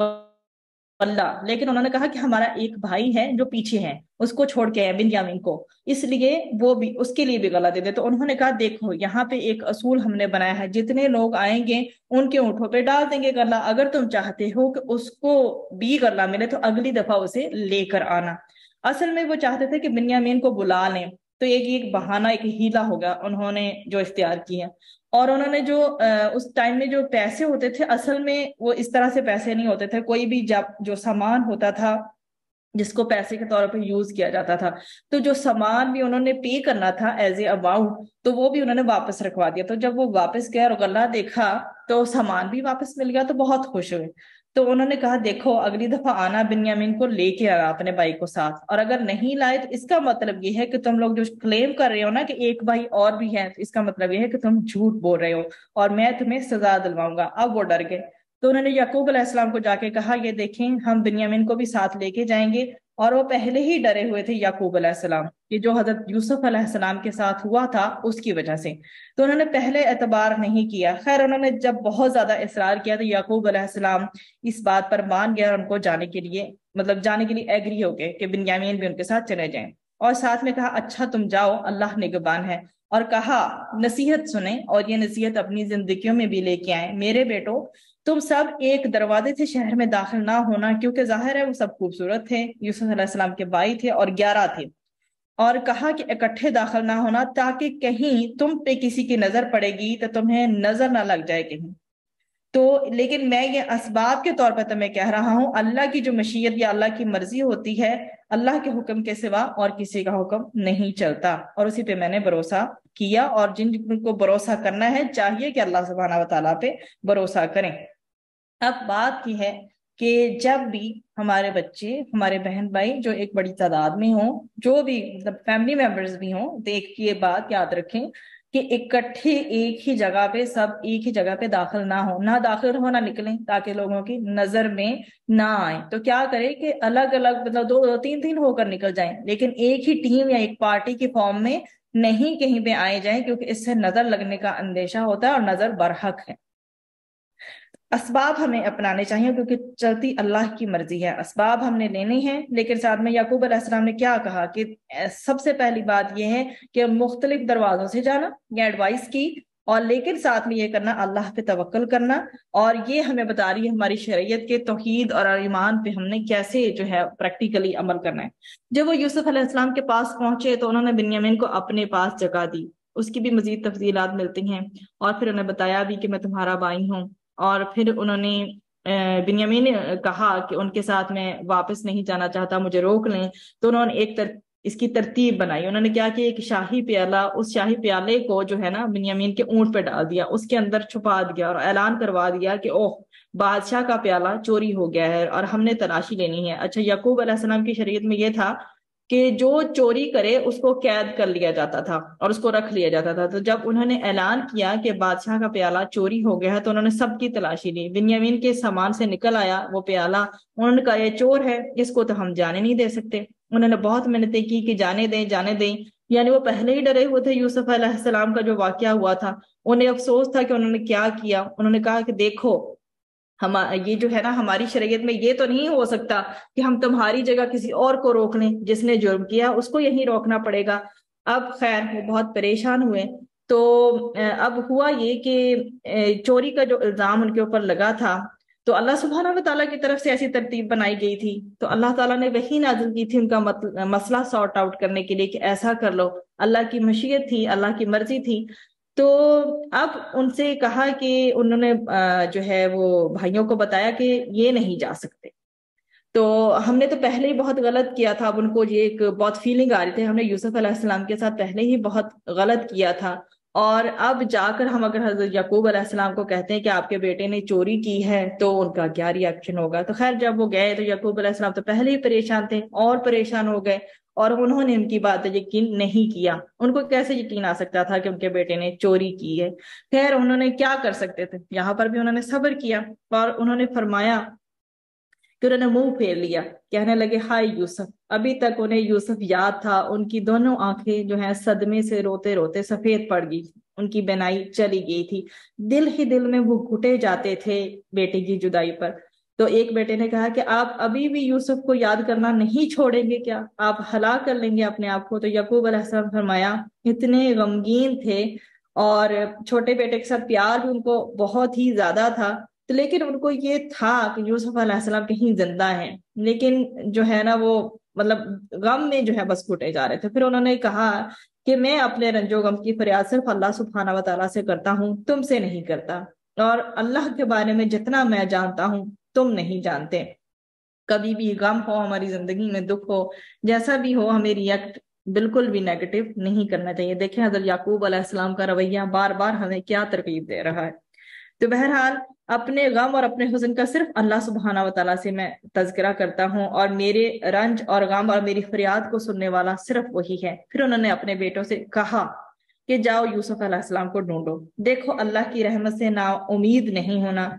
اللہ، لیکن انہوں نے کہا کہ ہمارا ایک بھائی ہے جو پیچھے ہے، اس کو چھوڑ کے بنیامین کو، اس لیے وہ بھی اس کے لیے بھی غلہ دے دے۔ تو انہوں نے کہا دیکھو یہاں پہ ایک اصول ہم نے بنایا ہے، جتنے لوگ آئیں گے ان کے اونٹوں پہ ڈال دیں گے غلہ، اگر تم چاہتے ہو کہ اس کو بھی غلہ ملے تو اگلی دفعہ اسے لے کر آنا۔ اصل میں وہ چاہتے تھے کہ بنیامین کو بلا لیں، تو ایک بہانہ ایک ہیلا ہوگا انہوں نے جو اختیار کیا، اور انہوں نے جو اس ٹائم میں جو پیسے ہوتے تھے اصل میں وہ اس طرح سے پیسے نہیں ہوتے تھے، کوئی بھی جو سامان ہوتا تھا جس کو پیسے کے طور پر یوز کیا جاتا تھا، تو جو سامان بھی انہوں نے پے کرنا تھا ایز اے اماؤنٹ تو وہ بھی انہوں نے واپس رکھوا دیا۔ تو جب وہ واپس گئے اور غلہ دیکھا تو سامان بھی واپس مل گیا تو بہت خوش ہوئے۔ تو انہوں نے کہا دیکھو اگلی دفعہ آنا بنیامین کو لے کے آنا اپنے بھائی کو ساتھ، اور اگر نہیں لائے تو اس کا مطلب یہ ہے کہ تم لوگ جو کلیم کر رہے ہو نا کہ ایک بھائی اور بھی ہے، تو اس کا مطلب یہ ہے کہ تم جھوٹ بول رہے ہو اور میں تمہیں سزا دلواؤں گا۔ اب وہ ڈر گئے، تو انہوں نے یعقوب علیہ السلام کو جا کے کہا یہ دیکھیں ہم بنیامین کو بھی ساتھ لے کے جائیں گے، اور وہ پہلے ہی ڈرے ہوئے تھے یعقوب علیہ السلام کہ جو حضرت یوسف علیہ السلام کے ساتھ ہوا تھا اس کی وجہ سے، تو انہوں نے پہلے اعتبار نہیں کیا۔ خیر انہوں نے جب بہت زیادہ اصرار کیا تو یعقوب علیہ السلام اس بات پر مان گیا اور ان کو جانے کے لیے ایگری ہو گئے کہ بنیامین بھی ان کے ساتھ چلے جائیں، اور ساتھ میں کہا اچھا تم جاؤ اللہ نگہبان ہے، اور کہا نصیحت سنیں اور یہ نصیحت اپنی زندگیوں میں بھی لے کے آئیں، میرے بیٹو تم سب ایک دروازے سے شہر میں داخل نہ ہونا، کیونکہ ظاہر ہے وہ سب خوبصورت تھے، یوسف علیہ السلام کے بھائی تھے اور 11 تھے، اور کہا کہ اکٹھے داخل نہ ہونا تاکہ کہیں تم پہ کسی کی نظر پڑے گی تو تمہیں نظر نہ لگ جائے کہیں۔ تو لیکن میں یہ اسباب کے طور پر تمہیں کہہ رہا ہوں، اللہ کی جو مشیت یا اللہ کی مرضی ہوتی ہے اللہ کے حکم کے سوا اور کسی کا حکم نہیں چلتا، اور اسی پہ میں نے بھروسہ کیا، اور جن کو بھروسہ کرنا ہے چاہیے کہ اللہ سبحانہ و تعالیٰ پہ بھروسہ کریں۔ اب بات کی ہے کہ جب بھی ہمارے بچے، ہمارے بہن بھائی جو ایک بڑی تعداد میں ہوں، جو بھی مطلب فیملی ممبرز بھی ہوں، تو ایک یہ بات یاد رکھیں کہ اکٹھے ایک ہی جگہ پہ سب ایک ہی جگہ پہ داخل نہ ہو، نہ داخل ہو نہ نکلیں، تاکہ لوگوں کی نظر میں نہ آئیں۔ تو کیا کریں کہ الگ الگ مطلب دو تین تین ہو کر نکل جائیں، لیکن ایک ہی ٹیم یا ایک پارٹی کی فارم میں نہیں کہیں پہ آئے جائیں، کیونکہ اس سے نظر لگنے کا اندیشہ ہوتا ہے اور نظر برحق ہے۔ اسباب ہمیں اپنانے چاہیے کیونکہ چلتی اللہ کی مرضی ہے، اسباب ہم نے لینے ہیں، لیکن ساتھ میں یعقوب علیہ السلام نے کیا کہا کہ سب سے پہلی بات یہ ہے کہ مختلف دروازوں سے جانا، یہ ایڈوائس کی، اور لیکن ساتھ میں یہ کرنا اللہ پہ توکل کرنا، اور یہ ہمیں بتا رہی ہے ہماری شریعت کے توحید اور ایمان پہ ہم نے کیسے جو ہے پریکٹیکلی عمل کرنا ہے۔ جب وہ یوسف علیہ السلام کے پاس پہنچے تو انہوں نے بنیامین کو اپنے پاس جگہ دی، اس کی بھی مزید تفصیلات ملتی ہیں، اور پھر انہیں بتایا بھی کہ میں تمہارا بھائی ہوں، اور پھر انہوں نے بنیامین نے کہا کہ ان کے ساتھ میں واپس نہیں جانا چاہتا، مجھے روک لیں۔ تو انہوں نے اس کی ترتیب بنائی، انہوں نے کیا کہ ایک شاہی پیالہ، اس شاہی پیالے کو جو ہے نا بنیامین کے اونٹ پہ ڈال دیا، اس کے اندر چھپا دیا اور اعلان کروا دیا کہ اوہ بادشاہ کا پیالہ چوری ہو گیا ہے اور ہم نے تلاشی لینی ہے۔ اچھا، یعقوب علیہ السلام کی شریعت میں یہ تھا کہ جو چوری کرے اس کو قید کر لیا جاتا تھا اور اس کو رکھ لیا جاتا تھا۔ تو جب انہوں نے اعلان کیا کہ بادشاہ کا پیالہ چوری ہو گیا ہے تو انہوں نے سب کی تلاشی لی، بنیامین کے سامان سے نکل آیا وہ پیالہ، انہوں نے کہا یہ چور ہے، اس کو تو ہم جانے نہیں دے سکتے۔ انہوں نے بہت محنتیں کی کہ جانے دیں جانے دیں، یعنی وہ پہلے ہی ڈرے ہوئے تھے یوسف علیہ السلام کا جو واقعہ ہوا تھا، انہیں افسوس تھا کہ انہوں نے کیا کیا۔ انہوں نے کہا کہ دیکھو یہ جو ہے نا ہماری شریعت میں یہ تو نہیں ہو سکتا کہ ہم تمہاری جگہ کسی اور کو روک لیں، جس نے جرم کیا اس کو یہیں روکنا پڑے گا۔ اب خیر وہ بہت پریشان ہوئے، تو اب ہوا یہ کہ چوری کا جو الزام ان کے اوپر لگا تھا تو اللہ سبحانہ و تعالیٰ کی طرف سے ایسی ترتیب بنائی گئی تھی، تو اللہ تعالیٰ نے وحی نازل کی تھی ان کا مسئلہ سارٹ آؤٹ کرنے کے لیے کہ ایسا کر لو، اللہ کی مشیت تھی، اللہ کی مرضی تھی۔ تو اب ان سے کہا کہ انہوں نے جو ہے وہ بھائیوں کو بتایا کہ یہ نہیں جا سکتے، تو ہم نے تو پہلے ہی بہت غلط کیا تھا، اب ان کو یہ ایک بہت فیلنگ آ رہی تھی، ہم نے یوسف علیہ السلام کے ساتھ پہلے ہی بہت غلط کیا تھا، اور اب جا کر ہم اگر حضرت یعقوب علیہ السلام کو کہتے ہیں کہ آپ کے بیٹے نے چوری کی ہے تو ان کا کیا ری ایکشن ہوگا۔ تو خیر جب وہ گئے تو یعقوب علیہ السلام تو پہلے ہی پریشان تھے اور پریشان ہو گئے، اور انہوں نے ان کی بات یقین نہیں کیا، ان کو کیسے یقین آ سکتا تھا کہ ان کے بیٹے نے چوری کی ہے۔ خیر انہوں نے کیا کر سکتے تھے، یہاں پر بھی انہوں نے صبر کیا، اور انہوں نے فرمایا کہ انہوں نے منہ پھیر لیا، کہنے لگے ہائے یوسف۔ ابھی تک انہیں یوسف یاد تھا، ان کی دونوں آنکھیں جو ہیں صدمے سے روتے روتے سفید پڑ گئی، ان کی بینائی چلی گئی تھی، دل ہی دل میں وہ گھٹے جاتے تھے بیٹے کی جدائی پر۔ تو ایک بیٹے نے کہا کہ آپ ابھی بھی یوسف کو یاد کرنا نہیں چھوڑیں گے کیا، آپ ہلاک کر لیں گے اپنے آپ کو؟ تو یعقوب علیہ السلام فرمایا اتنے غمگین تھے، اور چھوٹے بیٹے کے ساتھ پیار بھی ان کو بہت ہی زیادہ تھا، تو لیکن ان کو یہ تھا کہ یوسف علیہ السلام کہیں زندہ ہیں، لیکن جو ہے نا وہ مطلب غم میں جو ہے بس گھٹے جا رہے تھے۔ پھر انہوں نے کہا کہ میں اپنے رنج و غم کی فریاد صرف اللہ سبحانہ و تعالیٰ سے کرتا ہوں، تم سے نہیں کرتا، اور اللہ کے بارے میں جتنا میں جانتا ہوں تم نہیں جانتے۔ کبھی بھی غم ہو ہماری زندگی میں، دکھ ہو، جیسا بھی ہو، ہمیں ریئیکٹ بالکل بھی نیگیٹو نہیں کرنا چاہیے۔ دیکھیں حضرت یعقوب علیہ السلام کا رویہ بار بار ہمیں کیا ترغیب دے رہا ہے۔ تو بہرحال اپنے غم اور اپنے حزن کا صرف اللہ سبحانہ و تعالیٰ سے میں تذکرہ کرتا ہوں، اور میرے رنج اور غم اور میری فریاد کو سننے والا صرف وہی ہے۔ پھر انہوں نے اپنے بیٹوں سے کہا کہ جاؤ یوسف علیہ السلام کو ڈھونڈو، دیکھو اللہ کی رحمت سے نا امید نہیں ہونا،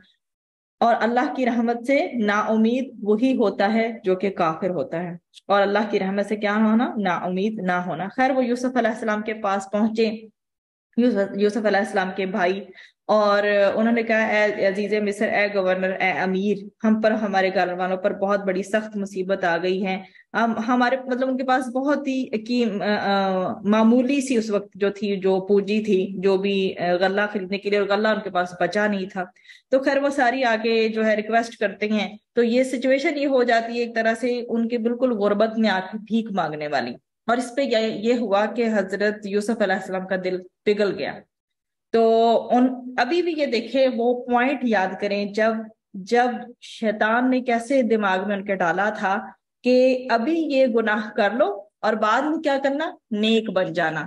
اور اللہ کی رحمت سے نا امید وہی ہوتا ہے جو کہ کافر ہوتا ہے، اور اللہ کی رحمت سے کیا ہونا؟ نا امید نہ ہونا۔ خیر وہ یوسف علیہ السلام کے پاس پہنچے، یوسف علیہ السلام کے بھائی، اور انہوں نے کہا اے عزیز مصر، اے گورنر، اے امیر، ہم پر ہمارے گھر والوں پر بہت بڑی سخت مصیبت آ گئی ہے۔ ہمارے مطلب ان کے پاس بہت ہی معمولی سی اس وقت جو تھی، جو پونجی تھی، جو بھی غلہ خریدنے کے لیے، اور غلہ ان کے پاس بچا نہیں تھا۔ تو خیر وہ ساری آگے جو ہے ریکویسٹ کرتے ہیں، تو یہ سچویشن یہ ہو جاتی ہے ایک طرح سے ان کے بالکل غربت میں آ کے بھیک مانگنے والی، اور اس پہ یہ ہوا کہ حضرت یوسف علیہ السلام کا دل پگھل گیا۔ تو ابھی بھی یہ دیکھیں وہ پوائنٹ یاد کریں جب شیطان نے کیسے دماغ میں ان کے ڈالا تھا کہ ابھی یہ گناہ کر لو اور بعد میں کیا کرنا، نیک بن جانا۔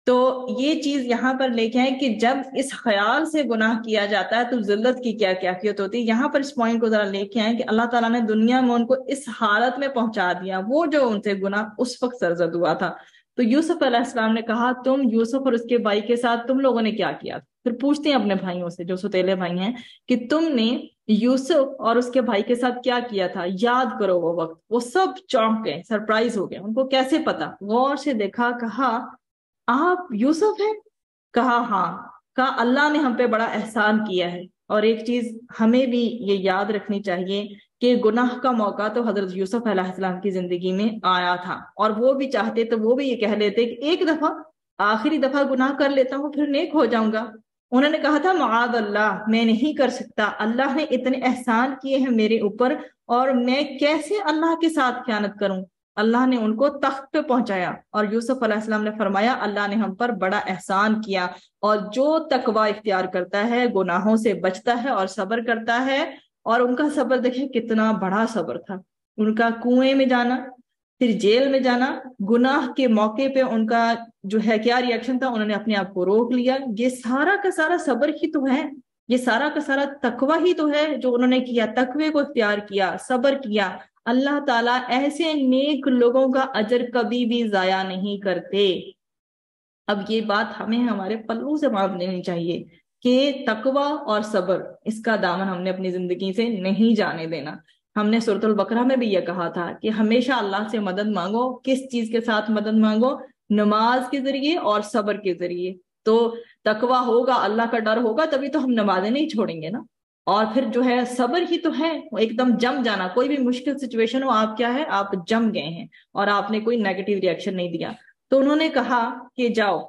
تو یہ چیز یہاں پر لے کے آئے کہ جب اس خیال سے گناہ کیا جاتا ہے تو ذلت کی کیا کیفیت ہوتی ہے۔ یہاں پر اس پوائنٹ کو ذرا لے کے آئے کہ اللہ تعالیٰ نے دنیا میں ان کو اس حالت میں پہنچا دیا، وہ جو ان سے گناہ اس وقت سرزد ہوا تھا۔ تو یوسف علیہ السلام نے کہا تم یوسف اور اس کے بھائی کے ساتھ تم لوگوں نے کیا کیا؟ پھر پوچھتے ہیں اپنے بھائیوں سے جو ستیلے بھائی ہیں کہ تم نے یوسف اور اس کے بھائی کے ساتھ کیا کیا تھا، یاد کرو وہ وقت۔ وہ سب چونک گئے، سرپرائز ہو گئے، ان کو کیسے پتا؟ غور سے دیکھا، کہا آپ یوسف ہیں؟ کہا ہاں۔ کہا اللہ نے ہم پہ بڑا احسان کیا ہے۔ اور ایک چیز ہمیں بھی یہ یاد رکھنی چاہیے کہ گناہ کا موقع تو حضرت یوسف علیہ السلام کی زندگی میں آیا تھا، اور وہ بھی چاہتے تو وہ بھی یہ کہہ لیتے کہ ایک دفعہ، آخری دفعہ گناہ کر لیتا ہوں پھر نیک ہو جاؤں گا۔ انہوں نے کہا تھا معاذ اللہ، میں نہیں کر سکتا، اللہ نے اتنے احسان کیے ہیں میرے اوپر، اور میں کیسے اللہ کے ساتھ خیانت کروں۔ اللہ نے ان کو تخت پہ پہنچایا، اور یوسف علیہ السلام نے فرمایا اللہ نے ہم پر بڑا احسان کیا، اور جو تقوی اختیار کرتا ہے، گناہوں سے بچتا ہے اور صبر کرتا ہے۔ اور ان کا صبر دیکھیں کتنا بڑا صبر تھا، ان کا کنویں میں جانا، پھر جیل میں جانا، گناہ کے موقع پہ ان کا جو ہے کیا ریئیکشن تھا، انہوں نے اپنے آپ کو روک لیا۔ یہ سارا کا سارا صبر ہی تو ہے، یہ سارا کا سارا تقوی ہی تو ہے جو انہوں نے کیا، تقوی کو اختیار کیا، صبر کیا۔ اللہ تعالیٰ ایسے نیک لوگوں کا اجر کبھی بھی ضائع نہیں کرتے۔ اب یہ بات ہمیں ہمارے پلوں سے باندھ لینی چاہیے کہ تقوی اور صبر، اس کا دامن ہم نے اپنی زندگی سے نہیں جانے دینا۔ ہم نے سورۃ البقرہ میں بھی یہ کہا تھا کہ ہمیشہ اللہ سے مدد مانگو۔ کس چیز کے ساتھ مدد مانگو؟ نماز کے ذریعے اور صبر کے ذریعے۔ تو تقوی ہوگا، اللہ کا ڈر ہوگا، تبھی تو ہم نمازیں نہیں چھوڑیں گے نا۔ اور پھر جو ہے صبر ہی تو ہے، ایک دم جم جانا، کوئی بھی مشکل سچویشن ہو، آپ کیا ہے، آپ جم گئے ہیں اور آپ نے کوئی نیگیٹو ریئیکشن نہیں دیا۔ تو انہوں نے کہا کہ جاؤ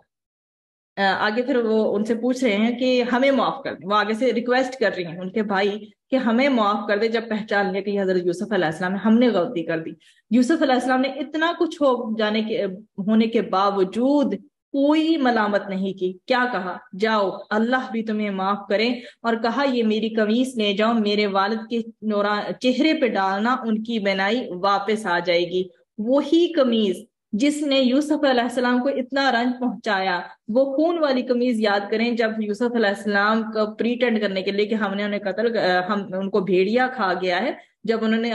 آگے، پھر وہ ان سے پوچھ رہے ہیں کہ ہمیں معاف کر دیں، وہ آگے سے ریکویسٹ کر رہی ہیں ان کے بھائی کہ ہمیں معاف کر دے، جب پہچان لیا کہ یہ حضرت یوسف علیہ السلام ہے، ہم نے غلطی کر دی۔ یوسف علیہ السلام نے اتنا کچھ ہونے کے باوجود کوئی ملامت نہیں کی۔ کیا کہا؟ جاؤ اللہ بھی تمہیں معاف کرے، اور کہا یہ میری قمیص لے جاؤ، میرے والد کے چہرے پہ ڈالنا، ان کی بینائی واپس آ جائے گی۔ وہی قمیص جس نے یوسف علیہ السلام کو اتنا رنج پہنچایا، وہ خون والی قمیض یاد کریں جب یوسف علیہ السلام کو پریٹینڈ کرنے کے لیے کہ ہم نے انہیں قتل، ہم ان کو بھیڑیا کھا گیا ہے، جب انہوں نے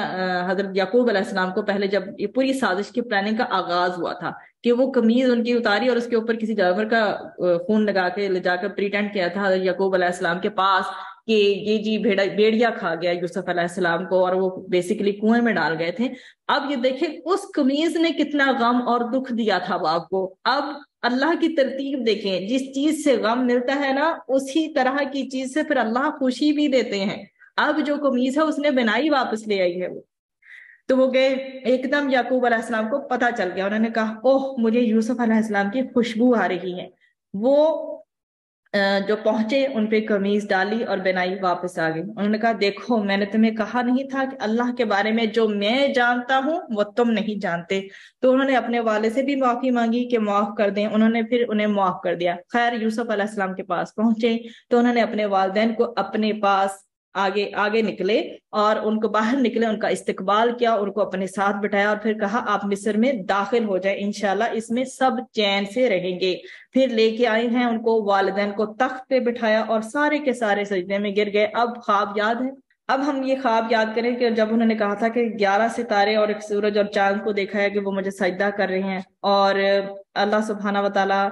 حضرت یعقوب علیہ السلام کو پہلے، جب یہ پوری سازش کی پلاننگ کا آغاز ہوا تھا کہ وہ قمیض ان کی اتاری اور اس کے اوپر کسی جانور کا خون لگا کے لے جا کر پریٹینڈ کیا تھا حضرت یعقوب علیہ السلام کے پاس کہ یہ جی بھیڑیا کھا گیا یوسف علیہ السلام کو، اور وہ بیسیکلی کنویں میں ڈال گئے تھے۔ اب یہ دیکھیں اس قمیض نے کتنا غم اور دکھ دیا تھا باپ کو۔ اب اللہ کی ترتیب دیکھیں، جس چیز سے غم ملتا ہے نا، اسی طرح کی چیز سے پھر اللہ خوشی بھی دیتے ہیں۔ اب جو قمیض ہے اس نے بنائی واپس لے آئی ہے وہ۔ تو وہ گئے، ایک دم یعقوب علیہ السلام کو پتہ چل گیا، انہوں نے کہا اوہ مجھے یوسف علیہ السلام کی خوشبو آ رہی ہے۔ وہ جو پہنچے ان پہ قمیض ڈالی اور بنائی واپس آ گئی۔ انہوں نے کہا دیکھو میں نے تمہیں کہا نہیں تھا کہ اللہ کے بارے میں جو میں جانتا ہوں وہ تم نہیں جانتے۔ تو انہوں نے اپنے والد سے بھی معافی مانگی کہ معاف کر دیں، انہوں نے پھر انہیں معاف کر دیا۔ خیر یوسف علیہ السلام کے پاس پہنچے تو انہوں نے اپنے والدین کو اپنے پاس آگے نکلے اور ان کو باہر نکلے، ان کا استقبال کیا، ان کو اپنے ساتھ بٹھایا اور پھر کہا آپ مصر میں داخل ہو جائیں، انشاءاللہ اس میں سب چین سے رہیں گے۔ پھر لے کے آئے ہیں ان کو، والدین کو تخت پہ بٹھایا اور سارے کے سارے سجدے میں گر گئے۔ اب خواب یاد ہے؟ اب ہم یہ خواب یاد کریں کہ جب انہوں نے کہا تھا کہ 11 ستارے اور ایک سورج اور چاند کو دیکھا ہے کہ وہ مجھے سجدہ کر رہے ہیں، اور اللہ سبحانہ وتعالیٰ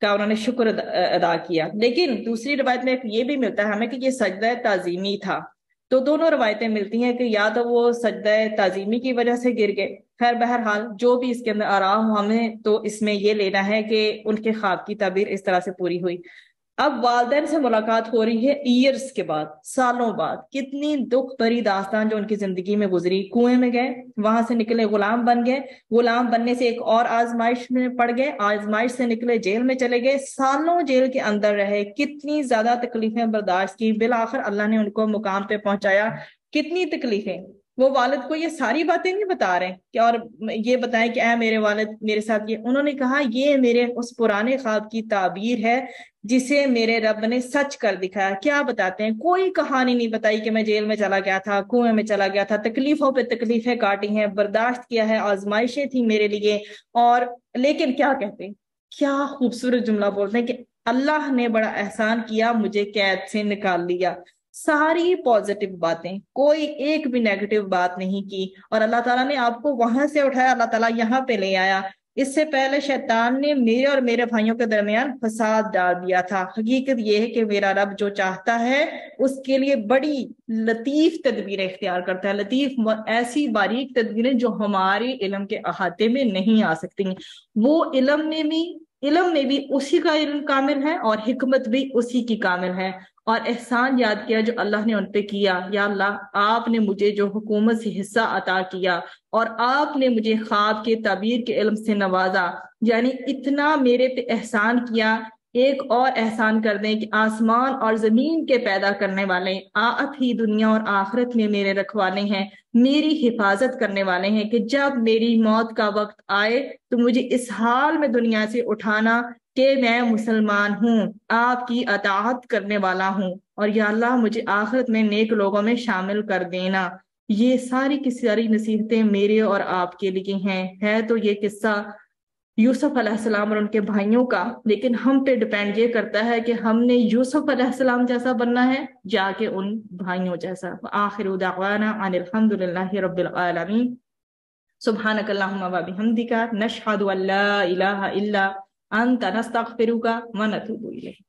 کا انہوں نے شکر ادا کیا۔ لیکن دوسری روایت میں یہ بھی ملتا ہے ہمیں کہ یہ سجدہ تعظیمی تھا۔ تو دونوں روایتیں ملتی ہیں کہ یا تو وہ سجدہ تعظیمی کی وجہ سے گر گئے، خیر بہرحال جو بھی اس کے اندر آرام ہو، ہمیں تو اس میں یہ لینا ہے کہ ان کے خواب کی تعبیر اس طرح سے پوری ہوئی۔ اب والدین سے ملاقات ہو رہی ہے ایئرز کے بعد، سالوں بعد، کتنی دکھ بھری داستان جو ان کی زندگی میں گزری۔ کنویں میں گئے، وہاں سے نکلے غلام بن گئے، غلام بننے سے ایک اور آزمائش میں پڑ گئے، آزمائش سے نکلے جیل میں چلے گئے، سالوں جیل کے اندر رہے، کتنی زیادہ تکلیفیں برداشت کی، بالآخر اللہ نے ان کو مقام پہ پہنچایا۔ کتنی تکلیفیں، وہ والد کو یہ ساری باتیں نہیں بتا رہے کہ اور یہ بتائیں کہ اے میرے والد میرے ساتھ یہ، انہوں نے کہا یہ میرے اس پرانے خواب کی تعبیر ہے جسے میرے رب نے سچ کر دکھایا۔ کیا بتاتے ہیں؟ کوئی کہانی نہیں بتائی کہ میں جیل میں چلا گیا تھا، کنویں میں چلا گیا تھا، تکلیفوں پہ تکلیفیں کاٹی ہیں، برداشت کیا ہے، آزمائشیں تھیں میرے لیے، اور لیکن کیا کہتے ہیں، کیا خوبصورت جملہ بولتے ہیں کہ اللہ نے بڑا احسان کیا، مجھے قید سے نکال لیا۔ ساری پازیٹیو باتیں، کوئی ایک بھی نیگیٹو بات نہیں کی، اور اللہ تعالیٰ نے آپ کو وہاں سے اٹھایا، اللہ تعالیٰ یہاں پہ لے آیا۔ اس سے پہلے شیطان نے میرے اور میرے بھائیوں کے درمیان فساد ڈال دیا تھا۔ حقیقت یہ ہے کہ میرا رب جو چاہتا ہے اس کے لیے بڑی لطیف تدبیریں اختیار کرتا ہے، لطیف ایسی باریک تدبیریں جو ہمارے علم کے احاطے میں نہیں آ سکتی ہیں۔ وہ علم میں بھی اسی کا علم کامل ہے، اور حکمت بھی اسی کی کامل ہے۔ اور احسان یاد کیا جو اللہ نے ان پہ کیا، یا اللہ آپ نے مجھے جو حکومت سے حصہ عطا کیا، اور آپ نے مجھے خواب کے تعبیر کے علم سے نوازا، یعنی اتنا میرے پہ احسان کیا۔ ایک اور احسان کر دیں کہ آسمان اور زمین کے پیدا کرنے والے آپ ہی دنیا اور آخرت میں میرے رکھوانے ہیں، میری حفاظت کرنے والے ہیں کہ جب میری موت کا وقت آئے تو مجھے اس حال میں دنیا سے اٹھانا کہ میں مسلمان ہوں، آپ کی اطاعت کرنے والا ہوں، اور یا اللہ مجھے آخرت میں نیک لوگوں میں شامل کر دینا۔ یہ ساری کی ساری نصیحتیں میرے اور آپ کے لیے ہیں۔ ہے تو یہ قصہ یوسف علیہ السلام اور ان کے بھائیوں کا، لیکن ہم پہ ڈپینڈ یہ کرتا ہے کہ ہم نے یوسف علیہ السلام جیسا بننا ہے جا کے ان بھائیوں جیسا۔ آخر دعوانا ان الحمد للہ رب العالمین۔ سبحانک اللہم و بحمدک، نشہد ان لا الہ الا انت، نستغفرک و نتوب الیک۔